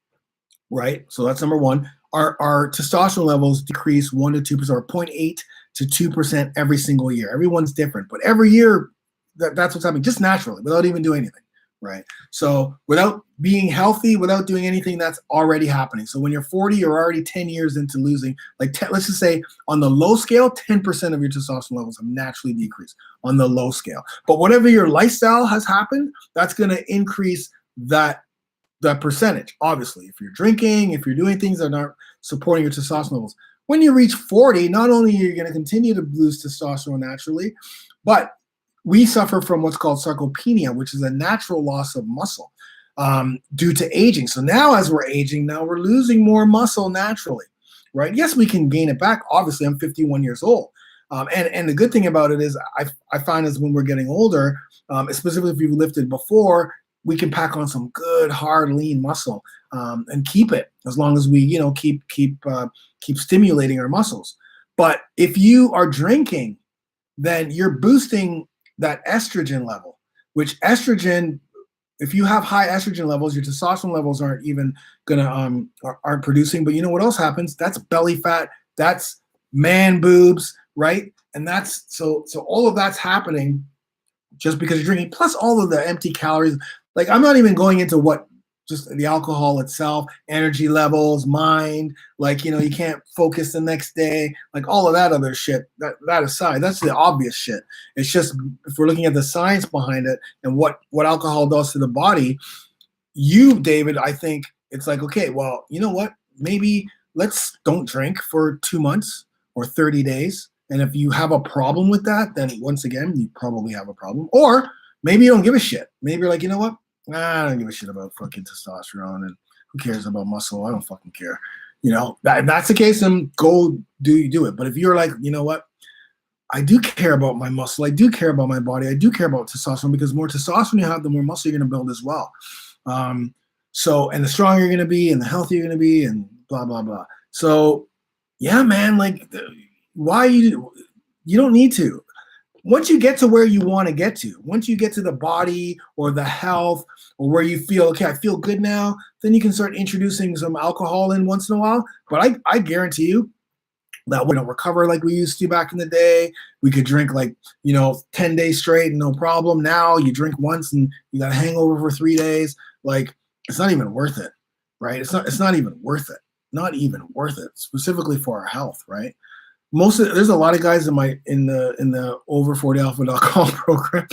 right? So that's number one. Our testosterone levels decrease 1 to 2%, or 0.8 to 2% every single year. Everyone's different, but every year that's what's happening, just naturally, without even doing anything, right? So without being healthy, without doing anything, that's already happening. So when you're 40, you're already 10 years into losing, let's just say on the low scale, 10% of your testosterone levels have naturally decreased on the low scale. But whatever your lifestyle has happened, that's going to increase that percentage. Obviously, if you're drinking, if you're doing things that aren't supporting your testosterone levels. When you reach 40, not only are you going to continue to lose testosterone naturally, but we suffer from what's called sarcopenia, which is a natural loss of muscle due to aging. So now as we're aging, now we're losing more muscle naturally, right? Yes, we can gain it back. Obviously, I'm 51 years old. And the good thing about it is I find is when we're getting older, specifically if you've lifted before, we can pack on some good, hard, lean muscle and keep it as long as we, keep stimulating our muscles. But if you are drinking, then you're boosting that estrogen level, which estrogen, if you have high estrogen levels, your testosterone levels aren't even aren't producing. But you know what else happens? That's belly fat. That's man boobs, right? And that's so all of that's happening just because you're drinking, plus all of the empty calories. Like, I'm not even going into what just the alcohol itself, energy levels, mind, you can't focus the next day, like all of that other shit, that aside, that's the obvious shit. It's just, if we're looking at the science behind it and what alcohol does to the body, David, I think it's like, okay, well, you know what? Maybe let's don't drink for 2 months or 30 days. And if you have a problem with that, then once again, you probably have a problem. Or maybe you don't give a shit. Maybe you're like, you know what? I don't give a shit about fucking testosterone, and who cares about muscle? I don't fucking care. If that's the case, then go do it. But if you're like, you know what? I do care about my muscle. I do care about my body. I do care about testosterone, because the more testosterone you have, the more muscle you're going to build as well. And the stronger you're going to be, and the healthier you're going to be, and blah, blah, blah. So yeah, man, why you don't need to. Once you get to where you want to get to, once you get to the body or the health, or where you feel, okay, I feel good now, then you can start introducing some alcohol in once in a while. But I guarantee you that we don't recover like we used to back in the day. We could drink 10 days straight, no problem. Now you drink once and you got a hangover for 3 days. It's not even worth it, right? It's not even worth it. Not even worth it, specifically for our health, right? There's a lot of guys in the over40alpha.com program,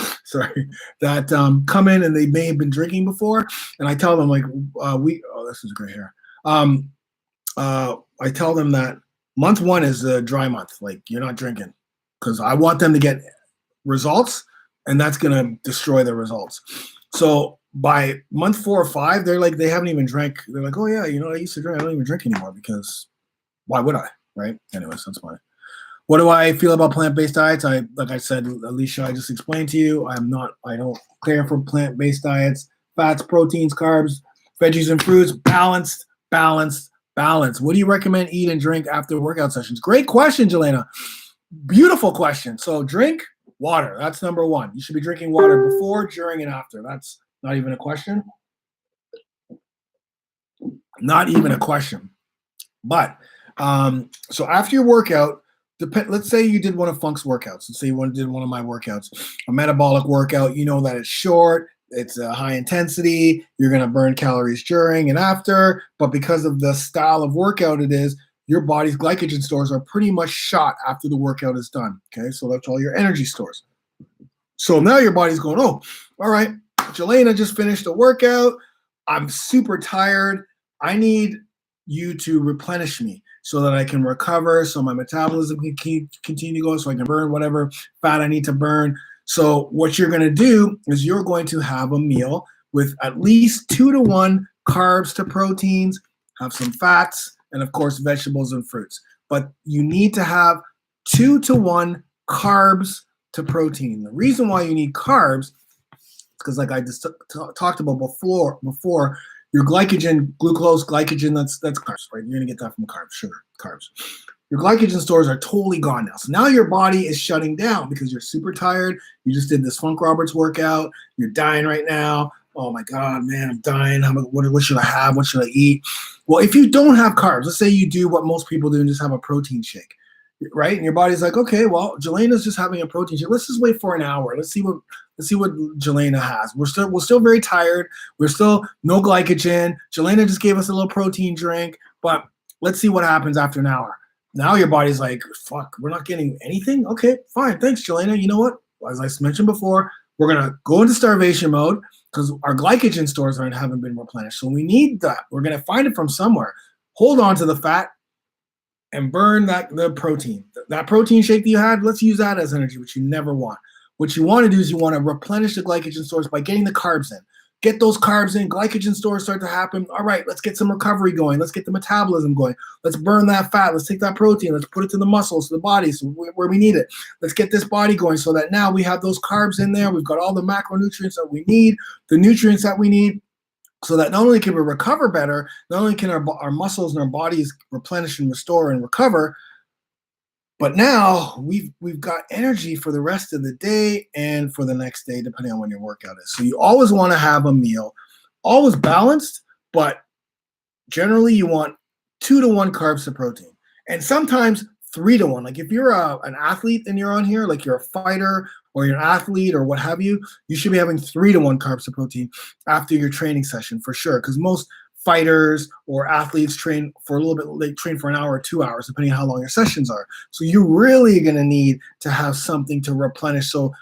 that come in and they may have been drinking before, and I tell them this is great hair. I tell them that month 1 is a dry month, you're not drinking, because I want them to get results and that's going to destroy the results. So by month 4 or 5, they're like, they haven't even drank. They're like, oh yeah, you know, I used to drink. I don't even drink anymore because why would I? Right? Anyways, that's fine. What do I feel about plant-based diets? Like I said, Alicia, I just explained to you, I don't care for plant-based diets. Fats, proteins, carbs, veggies and fruits, balanced. What do you recommend eat and drink after workout sessions? Great question, Jelena. Beautiful question. So drink water. That's number one. You should be drinking water before, during, and after. That's not even a question. Not even a question. But so after your workout, let's say you did one of Funk's workouts. Let's say you did one of my workouts, a metabolic workout. You know that it's short, it's a high intensity. You're going to burn calories during and after. But because of the style of workout it is, your body's glycogen stores are pretty much shot after the workout is done. Okay, so that's all your energy stores. So now your body's going, oh, all right, Jelena just finished a workout. I'm super tired. I need you to replenish me so that I can recover, so my metabolism can continue to go, so I can burn whatever fat I need to burn. So what you're going to do is you're going to have a meal with at least 2 to 1 carbs to proteins, have some fats, and of course vegetables and fruits. But you need to have 2 to 1 carbs to protein. The reason why you need carbs is because, like I just talked about before, your glycogen, glucose, glycogen, that's carbs, right? You're gonna get that from carbs, sugar, carbs. Your glycogen stores are totally gone now. So now your body is shutting down because you're super tired. You just did this Funk Roberts workout. You're dying right now. Oh my God, man, I'm dying. What should I have? What should I eat? Well, if you don't have carbs, let's say you do what most people do and just have a protein shake, right? And your body's like, okay, well, Jelena's just having a protein shake. Let's just wait for an hour. Let's see what Jelena has. We're still very tired. We're still no glycogen. Jelena just gave us a little protein drink, but let's see what happens after an hour. Now your body's like, fuck, we're not getting anything? Okay, fine. Thanks, Jelena. You know what? As I mentioned before, we're going to go into starvation mode because our glycogen stores haven't been replenished. So we need that. We're going to find it from somewhere. Hold on to the fat and burn the protein. That protein shake that you had, let's use that as energy, which you never want. What you want to do is you want to replenish the glycogen stores by getting the carbs in. Get those carbs in, glycogen stores start to happen. All right, let's get some recovery going. Let's get the metabolism going. Let's burn that fat. Let's take that protein. Let's put it to the muscles, to the body, so where we need it. Let's get this body going so that now we have those carbs in there. We've got all the macronutrients that we need, the nutrients that we need, so that not only can we recover better, not only can our muscles and our bodies replenish and restore and recover, but now we've got energy for the rest of the day and for the next day, depending on when your workout is. So you always want to have a meal, always balanced, but generally you want 2 to 1 carbs to protein. And sometimes 3 to 1. Like if you're an athlete and you're on here, like you're a fighter or you're an athlete or what have you, you should be having 3 to 1 carbs to protein after your training session for sure. Because most fighters or athletes train for a little bit, they train for an hour or 2 hours, depending on how long your sessions are. So you're really going to need to have something to replenish. So,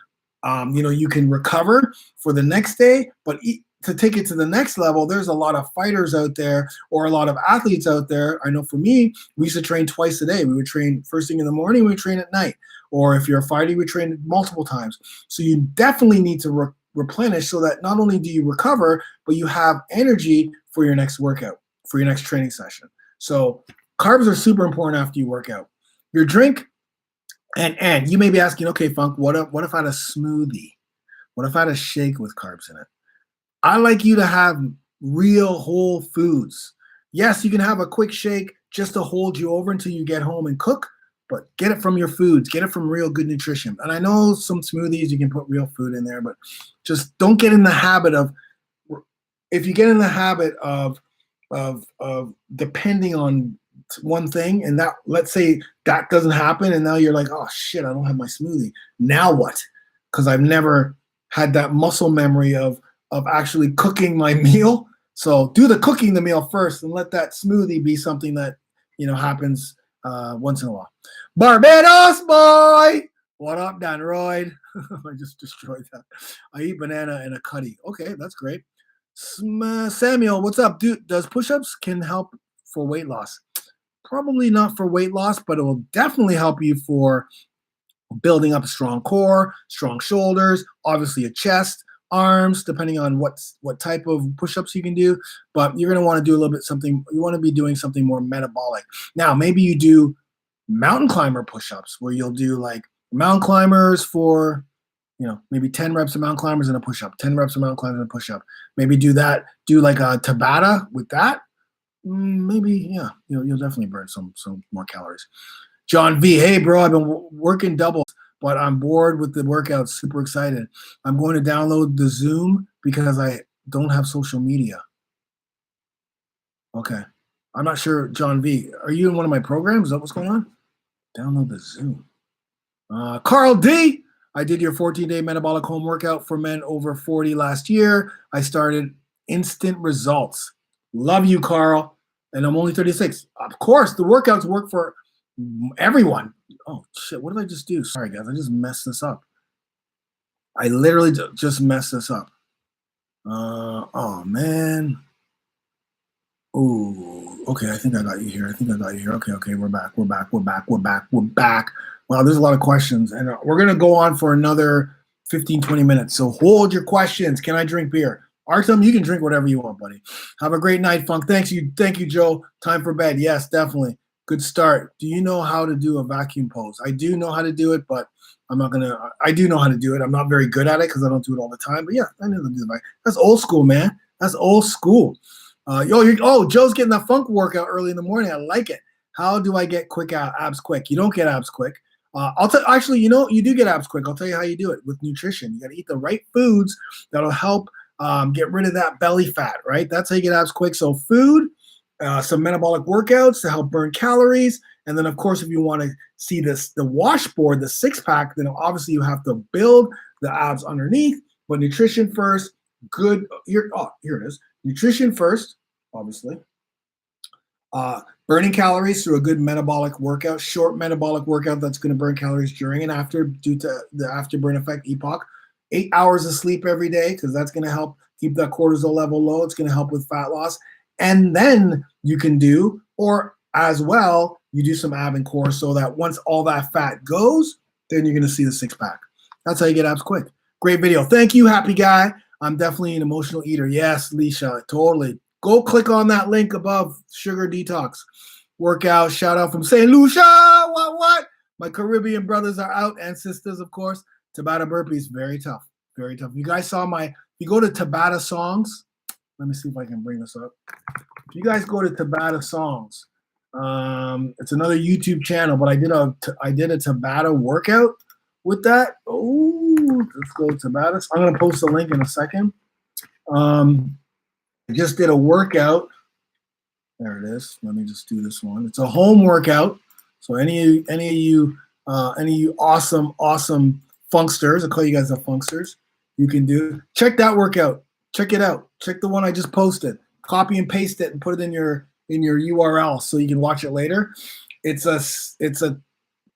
you can recover for the next day, but to take it to the next level, there's a lot of fighters out there or a lot of athletes out there. I know for me, we used to train twice a day. We would train first thing in the morning, we would train at night. Or if you're a fighter, you would train multiple times. So you definitely need to replenish so that not only do you recover, but you have energy for your next workout, for your next training session. So carbs are super important after you work out. Your drink, and you may be asking, okay, Funk, what if I had a smoothie? What if I had a shake with carbs in it? I like you to have real whole foods. Yes, you can have a quick shake just to hold you over until you get home and cook, but get it from your foods. Get it from real good nutrition. And I know some smoothies, you can put real food in there, but just don't get in the habit of, if you get in the habit of depending on one thing, and that, let's say that doesn't happen, and now you're like, oh shit, I don't have my smoothie. Now what? Because I've never had that muscle memory of actually cooking my meal. So do the cooking the meal first, and let that smoothie be something that happens once in a while. Barbados boy, what up, Dan Royd? I just destroyed that. I eat banana and a cutty. Okay, that's great. Samuel, what's up, dude? Does push-ups can help for weight loss? Probably not for weight loss, but it will definitely help you for building up a strong core, strong shoulders, obviously a chest, arms, depending on what type of push-ups you can do. But you're going to want to do a little bit something. You want to be doing something more metabolic. Now, maybe you do mountain climber push-ups where you'll do like mountain climbers for, maybe 10 reps of mountain climbers and a push-up, 10 reps of mountain climbers and a push-up. Maybe do that. Do like a Tabata with that. Maybe, yeah, you'll definitely burn some more calories. John V, hey bro, I've been working doubles, but I'm bored with the workouts. Super excited. I'm going to download the Zoom because I don't have social media. Okay. I'm not sure, John V. Are you in one of my programs? Is that what's going on? Download the Zoom. Carl D, I did your 14-day metabolic home workout for men over 40 last year. I started instant results. Love you, Carl. And I'm only 36. Of course, the workouts work for everyone. Oh, shit. What did I just do? Sorry, guys. I just messed this up. I literally just messed this up. Oh, man. Oh, okay. I think I got you here. Okay. We're back. Wow, there's a lot of questions. And we're going to go on for another 15, 20 minutes. So hold your questions. Can I drink beer? Artem, you can drink whatever you want, buddy. Have a great night, Funk. Thank you, Joe. Time for bed. Yes, definitely. Good start. Do you know how to do a vacuum pose? I do know how to do it, but I do know how to do it. I'm not very good at it because I don't do it all the time. But yeah, I know how to do it. That's old school, man. That's old school. Joe's getting that funk workout early in the morning. I like it. How do I get quick abs quick? You don't get abs quick. Actually, you do get abs quick. I'll tell you how you do it with nutrition. You got to eat the right foods that'll help get rid of that belly fat, right? That's how you get abs quick. So food, some metabolic workouts to help burn calories. And then, of course, if you want to see the washboard, the six-pack, then obviously you have to build the abs underneath. But nutrition first, good. Here it is. Nutrition first, obviously. Burning calories through a good metabolic workout, short metabolic workout that's going to burn calories during and after due to the afterburn effect, EPOC. 8 hours of sleep every day because that's going to help keep that cortisol level low. It's going to help with fat loss. And then you can do, or as well, you do some ab and core so that once all that fat goes, then you're going to see the six-pack. That's how you get abs quick. Great video. Thank you, happy guy. I'm definitely an emotional eater. Yes, Leisha, totally. Go click on that link above, Sugar Detox workout. Shout out from St. Lucia. What? My Caribbean brothers are out, and sisters, of course. Tabata burpees, very tough. Very tough. You guys saw you go to Tabata songs. Let me see if I can bring this up. If you guys go to Tabata songs, it's another YouTube channel, but I did a Tabata workout with that. Oh, let's go Tabata. I'm going to post a link in a second. I just did a workout. There it is. Let me just do this one. It's a home workout. So any of you awesome funksters, I call you guys the funksters, you can do. Check that workout. Check it out. Check the one I just posted. Copy and paste it and put it in your URL so you can watch it later. It's a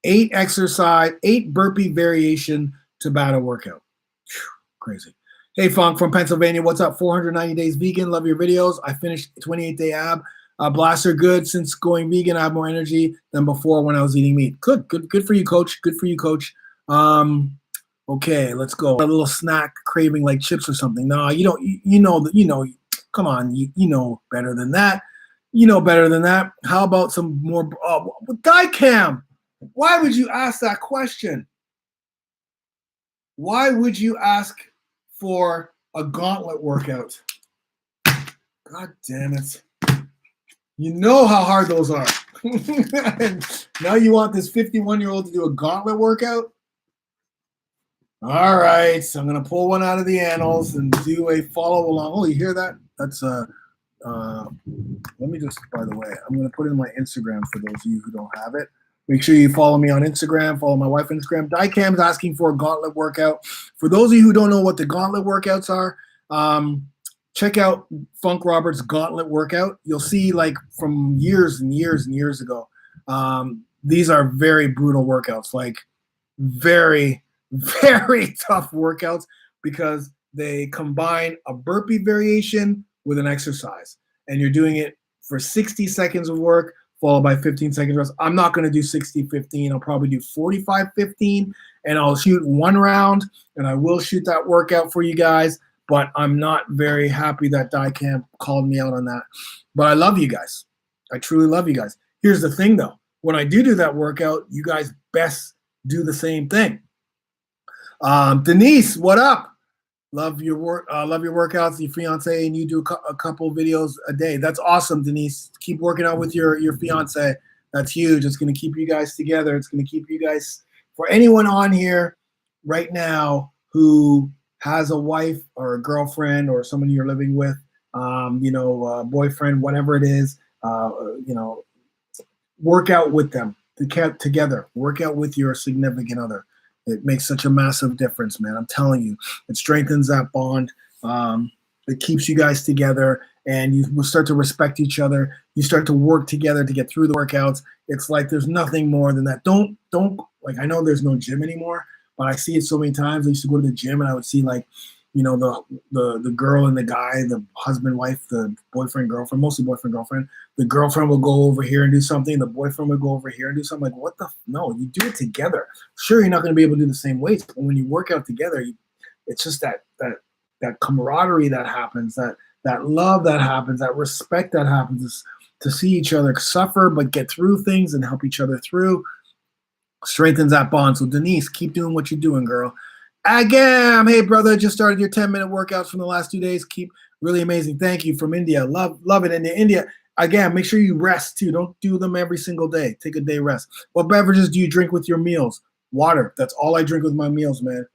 8 burpee variation Tabata workout. Whew, crazy. Hey, Funk from Pennsylvania. What's up? 490 days vegan. Love your videos. I finished 28-day ab. Blaster good. Since going vegan, I have more energy than before when I was eating meat. Good for you, coach. Good for you, coach. Okay, let's go. A little snack craving like chips or something. No, you don't. Come on, you know better than that. You know better than that. How about some more? Guy Cam, why would you ask that question? Why would you ask for a gauntlet workout? God damn it. You know how hard those are. Now you want this 51-year-old to do a gauntlet workout? All right, so I'm going to pull one out of the annals and do a follow along. Oh, you hear that? That's let me just, by the way, I'm going to put in my Instagram for those of you who don't have it. Make sure you follow me on Instagram, follow my wife on Instagram. Dicam's asking for a gauntlet workout. For those of you who don't know what the gauntlet workouts are, check out Funk Roberts' gauntlet workout. You'll see, like, from years and years and years ago, these are very brutal workouts, like very, very tough workouts because they combine a burpee variation with an exercise. And you're doing it for 60 seconds of work, followed by 15 seconds rest. I'm not going to do 60-15. I'll probably do 45-15, and I'll shoot one round, and I will shoot that workout for you guys, but I'm not very happy that Dicamp called me out on that. But I love you guys. I truly love you guys. Here's the thing, though. When I do that workout, you guys best do the same thing. Denise, what up? Love your work. Love your workouts, your fiance, and you do a couple videos a day. That's awesome, Denise. Keep working out with your fiance. That's huge. It's going to keep you guys together. It's going to keep you guys. For anyone on here right now who has a wife or a girlfriend or someone you're living with, boyfriend, whatever it is, work out with them together. Work out with your significant other. It makes such a massive difference, man. I'm telling you, it strengthens that bond. It keeps you guys together, and you will start to respect each other. You start to work together to get through the workouts. It's like there's nothing more than that. Don't like, I know there's no gym anymore, but I see it so many times. I used to go to the gym and I would see like, the girl and the guy, the husband, wife, the boyfriend, girlfriend, mostly boyfriend, girlfriend. The girlfriend will go over here and do something. The boyfriend will go over here and do something. Like, what the? No, you do it together. Sure, you're not going to be able to do the same weights, but when you work out together, it's just that camaraderie that happens, that love that happens, that respect that happens, is to see each other suffer but get through things and help each other through. Strengthens that bond. So Denise, keep doing what you're doing, girl. Agam, hey brother, just started your 10-minute workouts from the last 2 days. Keep really amazing. Thank you from India. Love it. India. Again, make sure you rest too. Don't do them every single day. Take a day rest. What beverages do you drink with your meals? Water. That's all I drink with my meals, man.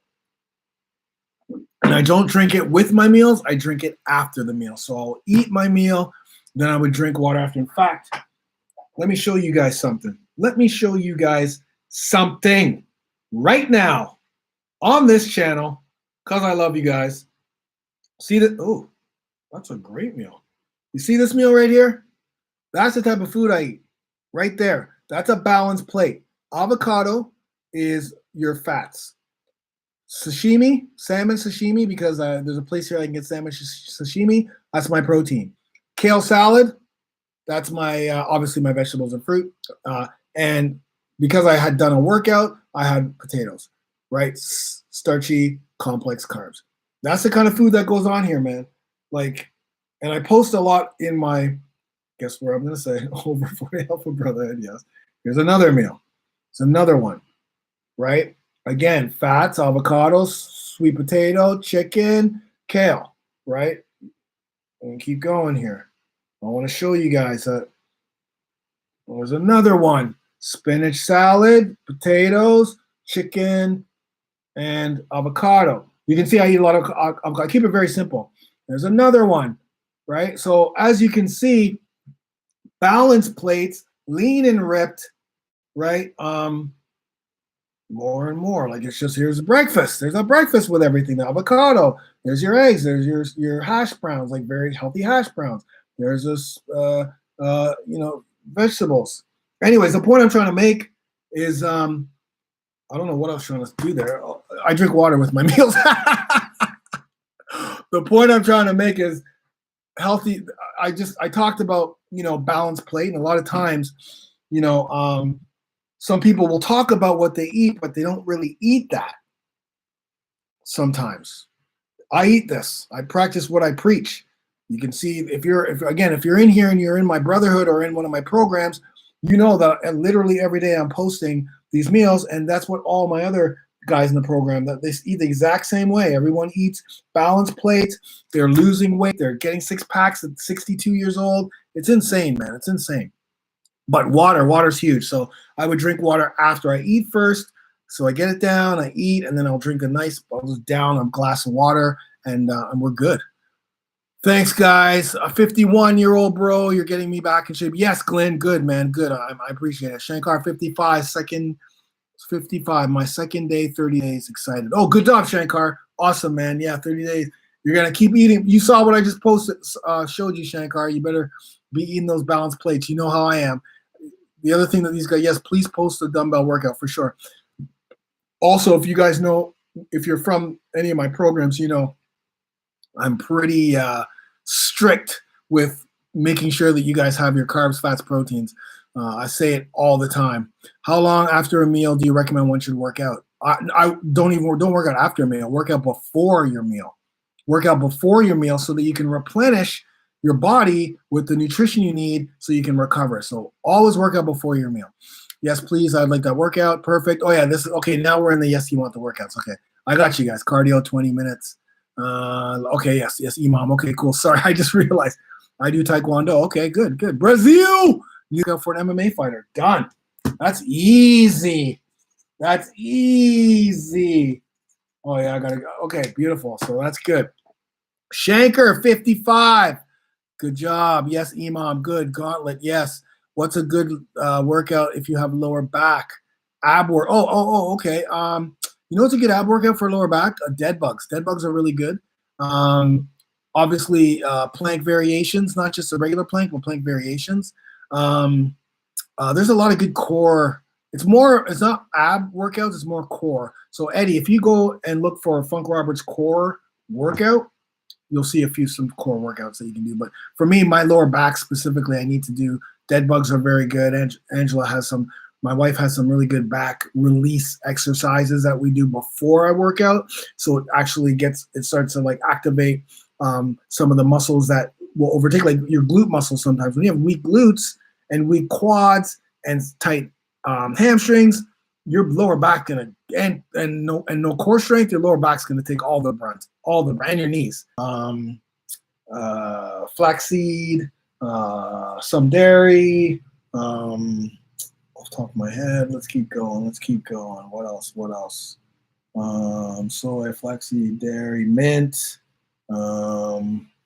And I don't drink it with my meals. I drink it after the meal. So I'll eat my meal, then I would drink water after. In fact, let me show you guys something. Right now on this channel, because I love you guys. See that? Oh, that's a great meal. You see this meal right here? That's the type of food I eat right there. That's a balanced plate. Avocado is your fats. Sashimi, salmon sashimi, because there's a place here I can get salmon sashimi. That's my protein. Kale salad, that's my obviously my vegetables and fruit. And because I had done a workout, I had potatoes, right? Starchy, complex carbs. That's the kind of food that goes on here, man. Like, and I post a lot in my, guess where I'm going to say, over 40 Alpha Brotherhood, yes. Here's another meal. It's another one, right? Again, fats, avocados, sweet potato, chicken, kale, right? And keep going here. I want to show you guys that there's another one. Spinach salad, potatoes, chicken, and avocado. You can see I eat a lot of avocado. I keep it very simple. There's another one, right? So as you can see, balanced plates, lean and ripped, right? More and more. Like, it's just, here's a breakfast. There's a breakfast with everything. The avocado. There's your eggs. There's your hash browns, like very healthy hash browns. There's this, vegetables. Anyways, the point I'm trying to make is, I don't know what I was trying to do there. I drink water with my meals. The point I'm trying to make is healthy. I talked about, balanced plate, and a lot of times, some people will talk about what they eat, but they don't really eat that. Sometimes I eat this. I practice what I preach. You can see if you're in here and you're in my brotherhood or in one of my programs, you know that literally every day I'm posting these meals, and that's what all my other guys in the program, that they eat the exact same way. Everyone eats balanced plates. They're losing weight. They're getting 6 packs at 62 years old. It's insane, man. It's insane. But water's huge. So I would drink water after I eat first. So I get it down, I eat, and then I'll drink I'll just down a glass of water, and we're good. Thanks, guys. A 51-year-old bro, you're getting me back in shape. Yes, Glenn, good, man, good. I appreciate it. Shankar, 55, 55, my second day, 30 days, excited. Oh, good job, Shankar. Awesome, man. Yeah, 30 days. You're going to keep eating. You saw what I just posted, showed you, Shankar. You better be eating those balanced plates. You know how I am. The other thing that these guys, yes, please post the dumbbell workout for sure. Also, if you guys know, if you're from any of my programs, I'm pretty strict with making sure that you guys have your carbs, fats, proteins. I say it all the time. How long after a meal do you recommend one should work out? I don't work out after a meal. Work out before your meal. Work out before your meal so that you can replenish your body with the nutrition you need so you can recover. So always work out before your meal. Yes, please. I'd like that workout. Perfect. Oh yeah, this is okay. Now we're in the yes, you want the workouts. Okay, I got you guys. Cardio, 20 minutes. Okay, yes, Imam. Okay, cool. Sorry, I just realized I do Taekwondo. Okay, good. Brazil. You go for an MMA fighter. Done. That's easy. That's easy. Oh yeah, I gotta go. Okay, beautiful. So that's good. Shanker, 55. Good job. Yes, Imam. Good. Gauntlet. Yes. What's a good workout if you have lower back? Ab work. Okay. You know what's a good ab workout for lower back? Dead bugs. Dead bugs are really good. Obviously, plank variations, not just a regular plank, but plank variations. There's a lot of good core. It's not ab workouts, it's more core. So Eddie, if you go and look for Funk Roberts core workout, you'll see some core workouts that you can do. But for me, my lower back specifically, I need to do dead bugs are very good. My wife has some really good back release exercises that we do before I work out. So it actually starts to like activate some of the muscles that will overtake, like your glute muscles sometimes. When you have weak glutes and weak quads and tight hamstrings, your lower back and no core strength, your lower back's gonna take all the brunt, and your knees. Flaxseed, some dairy. Off the top of my head, let's keep going. What else? Soy, flaxseed, dairy, mint.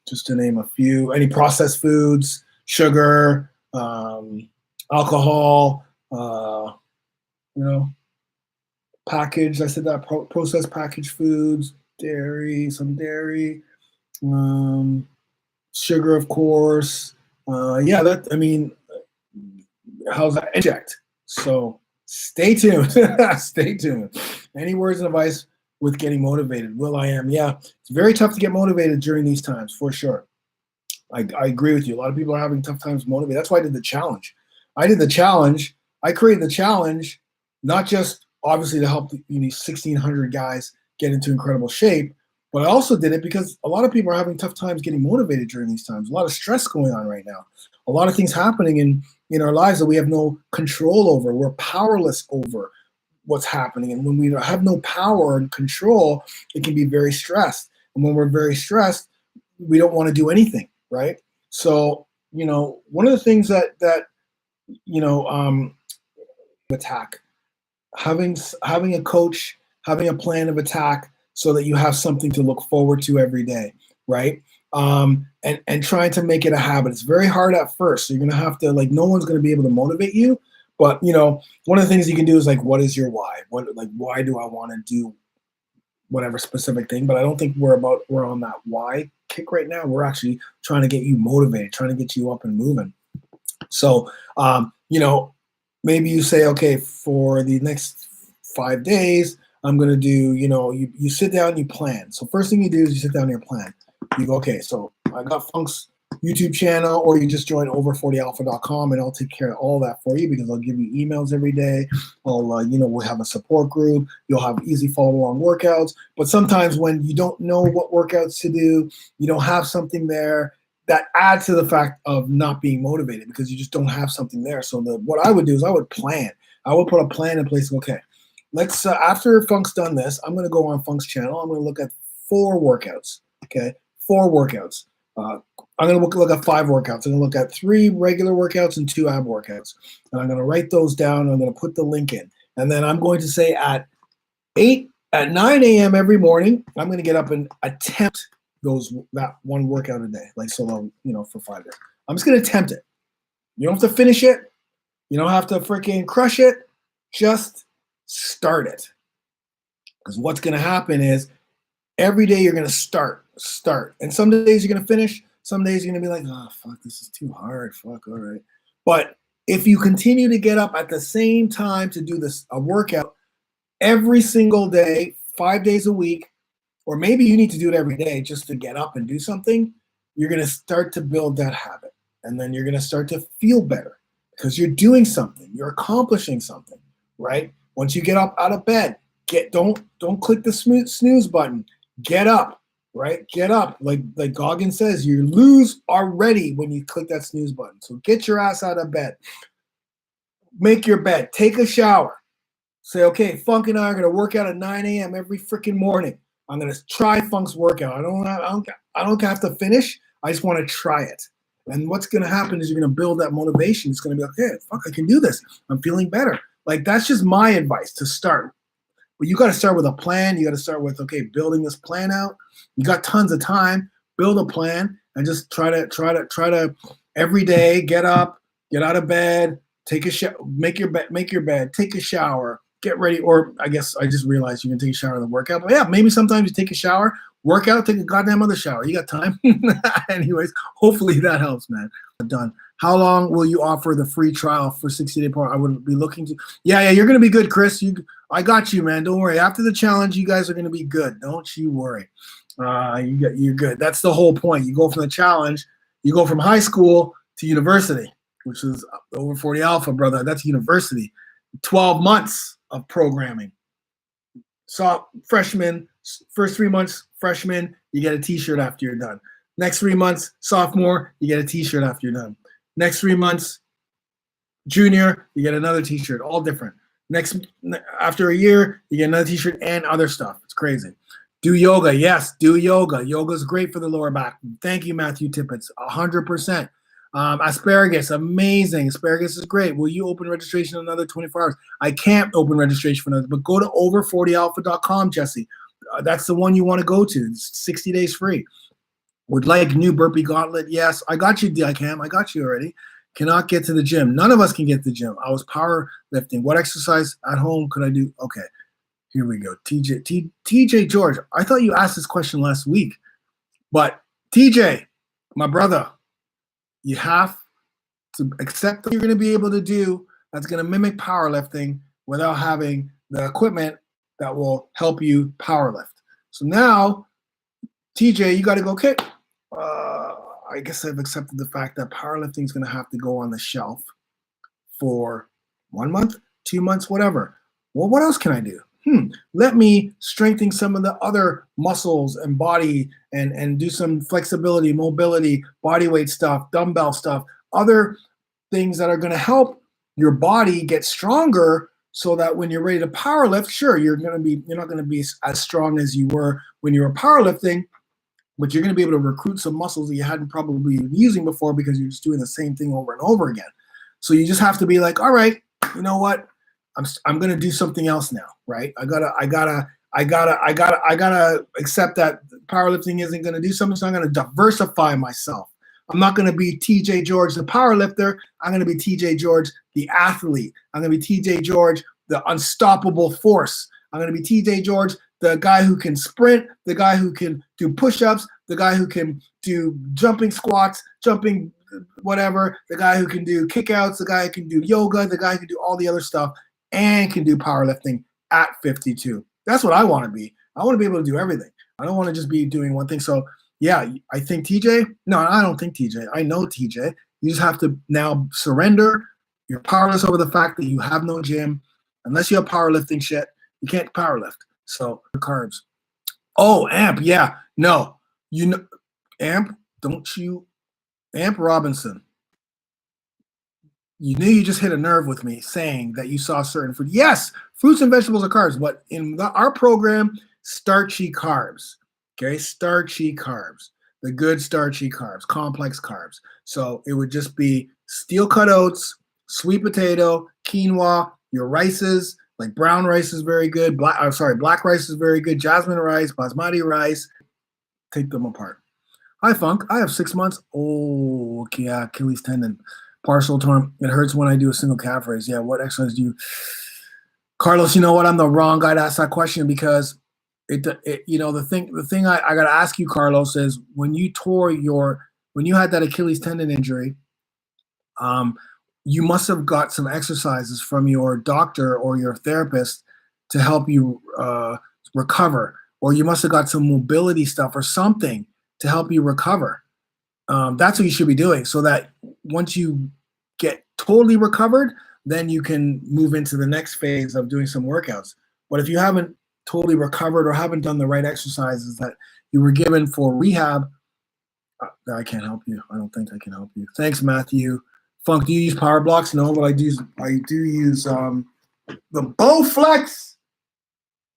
Just to name a few. Any processed foods, sugar, alcohol. Packaged. I said that processed packaged foods, some dairy, sugar, of course. How's that? Inject. So stay tuned. Stay tuned. Any words of advice with getting motivated? Will.i.am. Yeah, it's very tough to get motivated during these times, for sure. I agree with you. A lot of people are having tough times motivated. That's why I did the challenge. I created the challenge, not just obviously to help these 1,600 guys get into incredible shape, but I also did it because a lot of people are having tough times getting motivated during these times. A lot of stress going on right now. A lot of things happening in our lives that we have no control over. We're powerless over what's happening. And when we have no power and control, it can be very stressed. And when we're very stressed, we don't want to do anything, right? So, one of the things that attack, having a coach, having a plan of attack so that you have something to look forward to every day, right? And trying to make it a habit. It's very hard at first. So you're gonna have to, no one's gonna be able to motivate you. But one of the things you can do is what is your why? Why do I want to do whatever specific thing? But I don't think we're on that why kick right now. We're actually trying to get you motivated, trying to get you up and moving. So maybe you say, okay, for the next 5 days, I'm going to do, you sit down and you plan. So first thing you do is you sit down and you plan. You go, okay, so I got Funk's YouTube channel, or you just join over40alpha.com and I'll take care of all that for you because I'll give you emails every day. We'll have a support group. You'll have easy follow along workouts. But sometimes when you don't know what workouts to do, you don't have something there, that adds to the fact of not being motivated because you just don't have something there. So what I would do is I would plan. I would put a plan in place. Okay, let's after Funk's done this, I'm going to go on Funk's channel. I'm going to look at 4 workouts. Okay, 4 workouts. I'm going to look at 5 workouts. I'm going to look at 3 regular workouts and 2 ab workouts. And I'm going to write those down. I'm going to put the link in. And then I'm going to say at 9 a.m. every morning, I'm going to get up and attempt that one workout a day, for 5 days. I'm just going to attempt it. You don't have to finish it. You don't have to freaking crush it. Just start it. Because what's going to happen is every day you're going to start. And some days you're going to finish. Some days you're going to be like, oh, fuck, this is too hard. Fuck, all right. But if you continue to get up at the same time to do a workout every single day, 5 days a week, or maybe you need to do it every day just to get up and do something, you're going to start to build that habit. And then you're going to start to feel better. because you're doing something, you're accomplishing something, right? Once you get up out of bed, don't click the snooze button. Get up, right? Get up. Like Goggins says, you lose already when you click that snooze button. So get your ass out of bed. Make your bed. Take a shower. Say, okay, Funk and I are going to work out at 9 a.m. every freaking morning. I'm going to try Funk's workout. I don't have to finish. I just want to try it. And what's going to happen is you're going to build that motivation. It's going to be like, hey, fuck, I can do this. I'm feeling better. Like, that's just my advice to start. But you got to start with a plan. You got to start with, okay, building this plan out. You got tons of time. Build a plan and just try to every day get up, get out of bed, take a shower, make your bed, take a shower, get ready. Or I guess I just realized you can take a shower and then work out. But yeah, maybe sometimes you take a shower, work out, take a goddamn other shower. You got time. Anyways, hopefully that helps, man. Done. How long will you offer the free trial for 60-day part? I would be looking to. Yeah, you're gonna be good, Chris. I got you, man. Don't worry. After the challenge, you guys are gonna be good. Don't you worry. You're good. That's the whole point. You go from the challenge, you go from high school to university, which is over 40 alpha, brother. That's university. 12 months of programming. So freshman, first 3 months, freshman, you get a t-shirt after you're done. Next 3 months, sophomore, you get a t-shirt after you're done. Next 3 months, junior, you get another t-shirt, all different. After a year, you get another t-shirt and other stuff. It's crazy. Do yoga. Yes, do yoga. Yoga is great for the lower back. Thank you, Matthew Tippett. 100%. Asparagus, amazing. Asparagus is great. Will you open registration in another 24 hours? I can't open registration for another, but go to over40alpha.com, Jesse. That's the one you want to go to. It's 60 days free. Would like new burpee gauntlet? Yes, I got you, DICAM. I got you already. Cannot get to the gym. None of us can get to the gym. I was power lifting. What exercise at home could I do? Okay, here we go. TJ George, I thought you asked this question last week, but TJ, my brother, you have to accept that you're going to be able to do that's going to mimic powerlifting without having the equipment that will help you powerlift. So now, TJ, you got to go, okay, I guess I've accepted the fact that powerlifting is going to have to go on the shelf for 1 month, 2 months, whatever. Well, what else can I do? Let me strengthen some of the other muscles and body and do some flexibility, mobility, body weight stuff, dumbbell stuff, other things that are going to help your body get stronger so that when you're ready to powerlift, sure, you're not going to be as strong as you were when you were powerlifting, but you're going to be able to recruit some muscles that you hadn't probably been using before because you're just doing the same thing over and over again. So you just have to be like, all right, you know what? I'm gonna do something else now, right? I gotta accept that powerlifting isn't gonna do something, so I'm gonna diversify myself. I'm not gonna be TJ George the powerlifter. I'm gonna be TJ George the athlete. I'm gonna be TJ George the unstoppable force. I'm gonna be TJ George the guy who can sprint, the guy who can do push-ups, the guy who can do jumping squats, jumping whatever, the guy who can do kickouts, the guy who can do yoga, the guy who can do all the other stuff and can do powerlifting at 52. That's what I want to be. I want to be able to do everything. I don't want to just be doing one thing. So yeah, I think TJ, no, I don't think TJ. I know TJ. You just have to now surrender. You're powerless over the fact that you have no gym. Unless you have powerlifting shit, you can't powerlift. So carbs. Oh, AMP. Yeah. No. You know, AMP, AMP Robinson. You knew you just hit a nerve with me saying that you saw certain food. Yes, fruits and vegetables are carbs, but in our program, starchy carbs. Okay, starchy carbs. The good starchy carbs, complex carbs. So it would just be steel cut oats, sweet potato, quinoa, your rices, like brown rice is very good. Black rice is very good. Jasmine rice, basmati rice. Take them apart. Hi, Funk. I have 6 months. Oh, okay, Achilles tendon. Partial torn. It hurts when I do a single calf raise. Yeah, what exercise do you? Carlos, you know what? I'm the wrong guy to ask that question because the thing I got to ask you, Carlos, is when you had that Achilles tendon injury, you must have got some exercises from your doctor or your therapist to help you recover, or you must have got some mobility stuff or something to help you recover. That's what you should be doing so that once you get totally recovered, then you can move into the next phase of doing some workouts. But if you haven't totally recovered or haven't done the right exercises that you were given for rehab, I can't help you. I don't think I can help you. Thanks, Matthew. Funk, do you use power blocks? No, but I do use the Bowflex.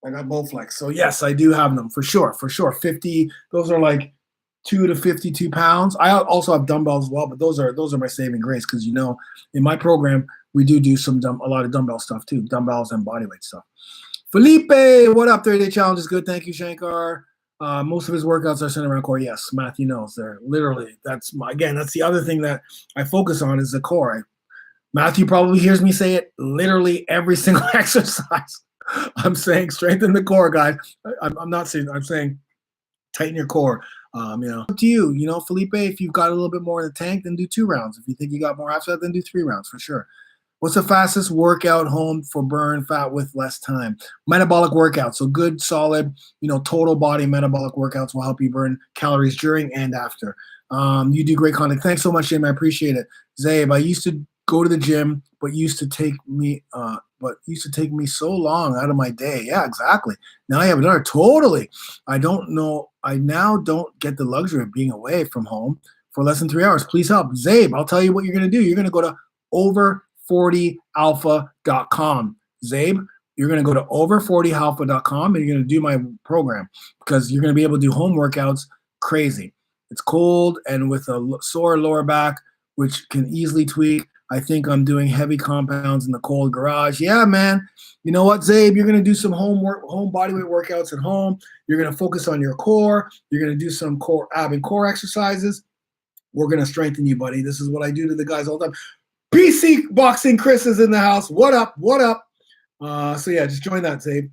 I got Bowflex. So yes, I do have them for sure. 50, those are like 2 to 52 pounds. I also have dumbbells as well, but those are my saving grace because in my program we do a lot of dumbbell stuff too, dumbbells and bodyweight stuff. Felipe, what up? 30-day challenge is good. Thank you, Shankar. Most of his workouts are centered around core. Yes, Matthew knows. They're literally, that's the other thing that I focus on is the core. Matthew probably hears me say it literally every single exercise. I'm saying strengthen the core, guys. I'm not saying, I'm saying tighten your core. Up to you. Felipe, if you've got a little bit more in the tank, then do 2 rounds. If you think you got more after that, then do 3 rounds for sure. What's the fastest workout home for burn fat with less time? Metabolic workouts. So good, solid, total body metabolic workouts will help you burn calories during and after. You do great content. Thanks so much, Jamie. I appreciate it. Zabe, I used to go to the gym, but used to take me so long out of my day. Yeah, exactly. Now I have another. Totally. I now don't get the luxury of being away from home for less than 3 hours. Please help. Zabe, I'll tell you what you're going to do. You're going to go to over40alpha.com. Zabe, you're going to go to over40alpha.com and you're going to do my program because you're going to be able to do home workouts crazy. It's cold and with a sore lower back, which can easily tweak. I think I'm doing heavy compounds in the cold garage. Yeah, man. You know what, Zabe? You're going to do some home bodyweight workouts at home. You're going to focus on your core. You're going to do some ab and core exercises. We're going to strengthen you, buddy. This is what I do to the guys all the time. BC Boxing Chris is in the house. What up? So yeah, just join that, Zabe.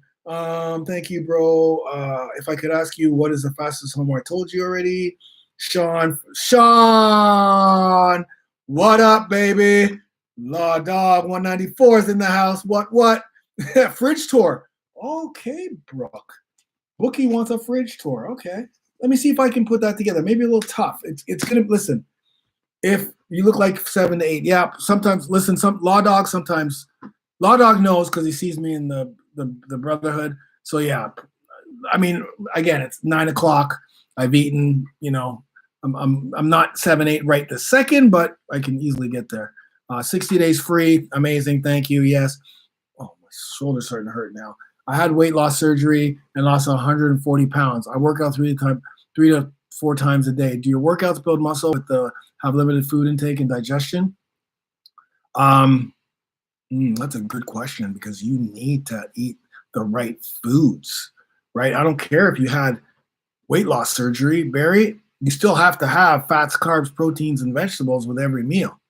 Thank you, bro. If I could ask you, what is the fastest home? I told you already. Sean, what up, baby? Law Dog 194 is in the house. What? Fridge tour. Okay, Brooke. Bookie wants a fridge tour. Okay. Let me see if I can put that together. Maybe a little tough. It's gonna listen. If you look like 7 to 8, yeah. Sometimes listen. Law Dog knows because he sees me in the brotherhood. So yeah. I mean, again, it's 9 o'clock. I've eaten. I'm not 7, 8 right this second, but I can easily get there. 60 days free. Amazing. Thank you. Yes. Oh, my shoulder's starting to hurt now. I had weight loss surgery and lost 140 pounds. I work out 3 to 4 times a day. Do your workouts build muscle have limited food intake and digestion? That's a good question because you need to eat the right foods, right? I don't care if you had weight loss surgery, Barry. You still have to have fats, carbs, proteins, and vegetables with every meal.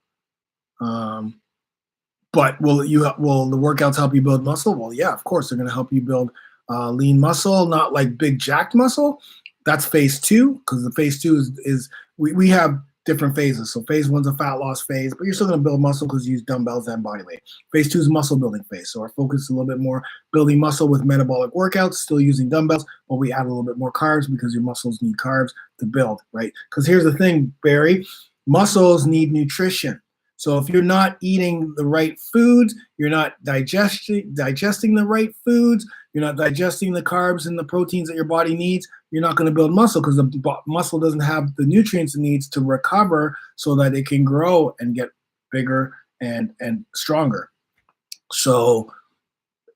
But will the workouts help you build muscle? Well, yeah, of course they're going to help you build lean muscle, not like big jacked muscle. That's phase 2 because the phase 2 is we have different phases. So phase 1's a fat loss phase, but you're still going to build muscle because you use dumbbells and body weight. Phase 2 is muscle building phase. So our focus is a little bit more building muscle with metabolic workouts, still using dumbbells, but we add a little bit more carbs because your muscles need carbs to build, right? Because here's the thing, Barry, muscles need nutrition. So if you're not eating the right foods, you're not digesting the right foods, you're not digesting the carbs and the proteins that your body needs, you're not going to build muscle because the muscle doesn't have the nutrients it needs to recover so that it can grow and get bigger and stronger. So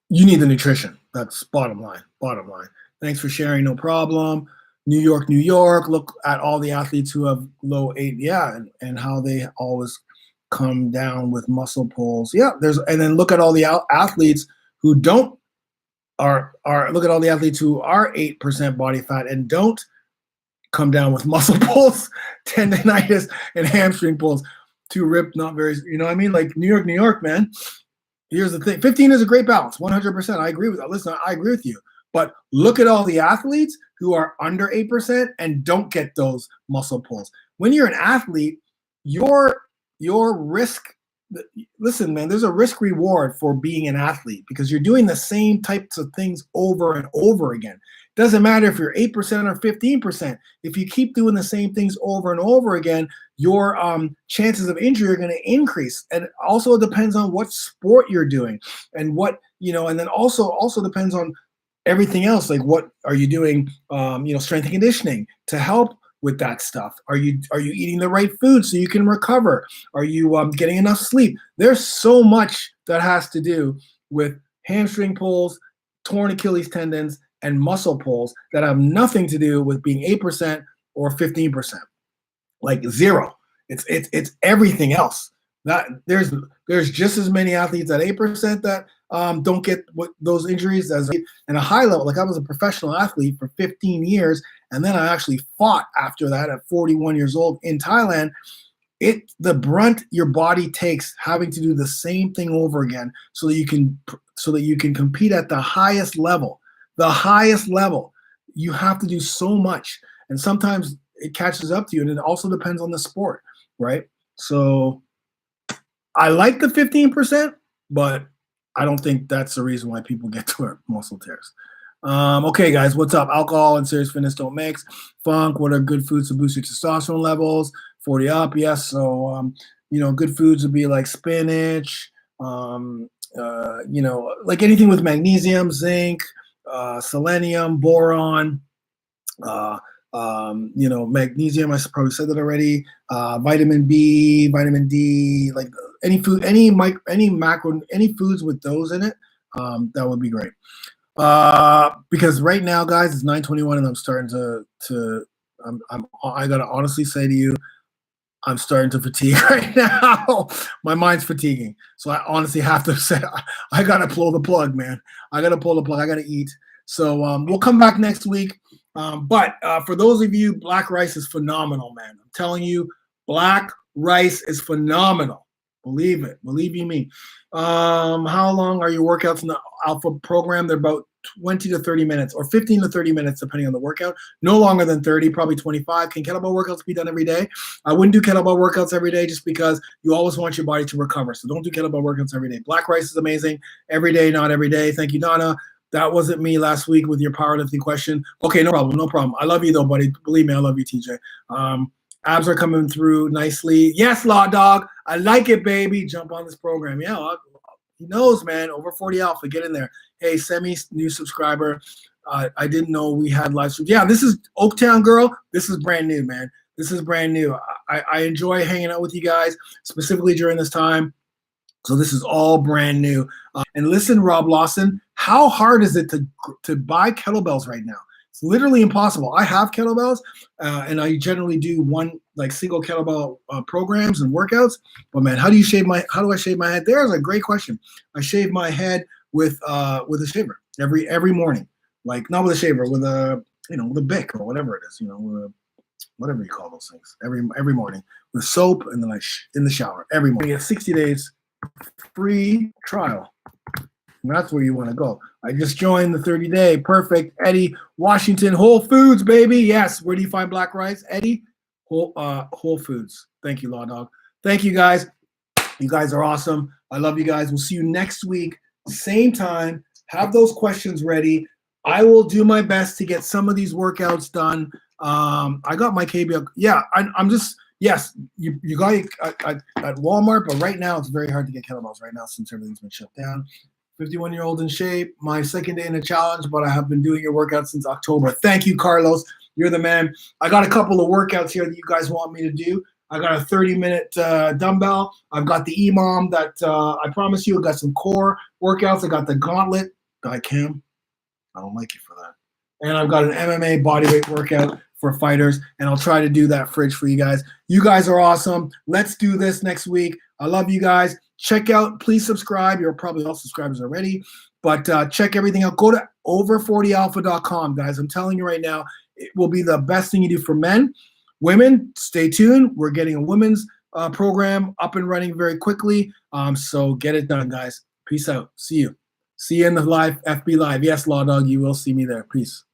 you need the nutrition. That's bottom line. Thanks for sharing. No problem. New York. Look at all the athletes who have low 8. Yeah. And how they always come down with muscle pulls. Yeah. And then look at all the athletes who look at all the athletes who are 8% body fat and don't come down with muscle pulls, tendinitis, and hamstring pulls. Too ripped, not very, you know what I mean? Like New York, man. Here's the thing. 15 is a great balance, 100%. I agree with that. Listen, I agree with you. But look at all the athletes who are under 8% and don't get those muscle pulls. When you're an athlete, your risk listen, man, there's a risk reward for being an athlete because you're doing the same types of things over and over again. Doesn't matter if you're 8% or 15%. If you keep doing the same things over and over again, your chances of injury are going to increase. And also it depends on what sport you're doing and what, and then also depends on everything else. Like what are you doing, strength and conditioning to help with that stuff? Are you eating the right food so you can recover? Are you getting enough sleep? There's so much that has to do with hamstring pulls, torn Achilles tendons, and muscle pulls that have nothing to do with being 8% or 15%. Like zero. It's everything else. That there's just as many athletes at 8% that don't get those injuries as and a high level. Like I was a professional athlete for 15 years, and then I actually fought after that at 41 years old in Thailand. The brunt your body takes having to do the same thing over again so that you can compete at the highest level. The highest level. You have to do so much, and sometimes it catches up to you, and it also depends on the sport, right? So I like the 15%, but I don't think that's the reason why people get to muscle tears. Okay, guys, what's up? Alcohol and serious fitness don't mix. Funk, what are good foods to boost your testosterone levels? 40 up, yes. So, good foods would be like spinach, like anything with magnesium, zinc, selenium, boron, magnesium, I probably said that already, vitamin B, vitamin D, like any food, any macro, any foods with those in it, that would be great. Because right now, guys, it's 9:21 and I'm starting I gotta honestly say to you, I'm starting to fatigue right now. My mind's fatiguing. So I honestly have to say, I gotta pull the plug, man. I gotta pull the plug. I gotta eat. So we'll come back next week. But for those of you, black rice is phenomenal, man. I'm telling you, black rice is phenomenal. Believe it. Believe you me. How long are your workouts in the Alpha program? They're about 20 to 30 minutes or 15 to 30 minutes, depending on the workout. No longer than 30, probably 25. Can kettlebell workouts be done every day? I wouldn't do kettlebell workouts every day just because you always want your body to recover. So don't do kettlebell workouts every day. Black rice is amazing. Every day, not every day. Thank you, Donna. That wasn't me last week with your powerlifting question. Okay, no problem, no problem. I love you though, buddy. Believe me, I love you, TJ. Abs are coming through nicely. Yes, Law Dog. I like it, baby. Jump on this program. Yeah, he knows, man. Over 40 Alpha. Get in there. Hey, Semi, new subscriber. I didn't know we had live streams. Yeah, this is Oaktown Girl. This is brand new, man. This is brand new. I enjoy hanging out with you guys, specifically during this time. So this is all brand new. And listen, Rob Lawson, how hard is it to buy kettlebells right now? It's literally impossible. I have kettlebells, and I generally do single kettlebell programs and workouts. But man, how do I shave my head? There's a great question. I shave my head with a shaver every morning. Like not with a shaver, with a with a Bic or whatever it is, whatever you call those things. Every morning with soap, and then in the shower every morning. You get 60 days free trial. And that's where you want to go. I just joined the 30-day. Perfect. Eddie, Washington, Whole Foods, baby. Yes. Where do you find black rice? Eddie, Whole Foods. Thank you, Law Dog. Thank you, guys. You guys are awesome. I love you guys. We'll see you next week. Same time. Have those questions ready. I will do my best to get some of these workouts done. I got my KBL. Yeah, I'm just – yes, you got it at Walmart, but right now it's very hard to get kettlebells right now since everything's been shut down. 51-year-old in shape. My second day in the challenge, but I have been doing your workout since October. Thank you, Carlos. You're the man. I got a couple of workouts here that you guys want me to do. I got a 30-minute dumbbell. I've got the EMOM that I promise you. I got some core workouts. I got the Gauntlet. Cam, I don't like you for that. And I've got an MMA bodyweight workout for fighters, and I'll try to do that fridge for you guys. You guys are awesome. Let's do this next week. I love you guys. Check out, please subscribe. You're probably all subscribers already, but check everything out. Go to over40alpha.com, guys. I'm telling you right now, it will be the best thing you do for men. Women, stay tuned. We're getting a women's program up and running very quickly. So get it done, guys. Peace out. See you. See you in the live FB Live. Yes, Law Dog, you will see me there. Peace.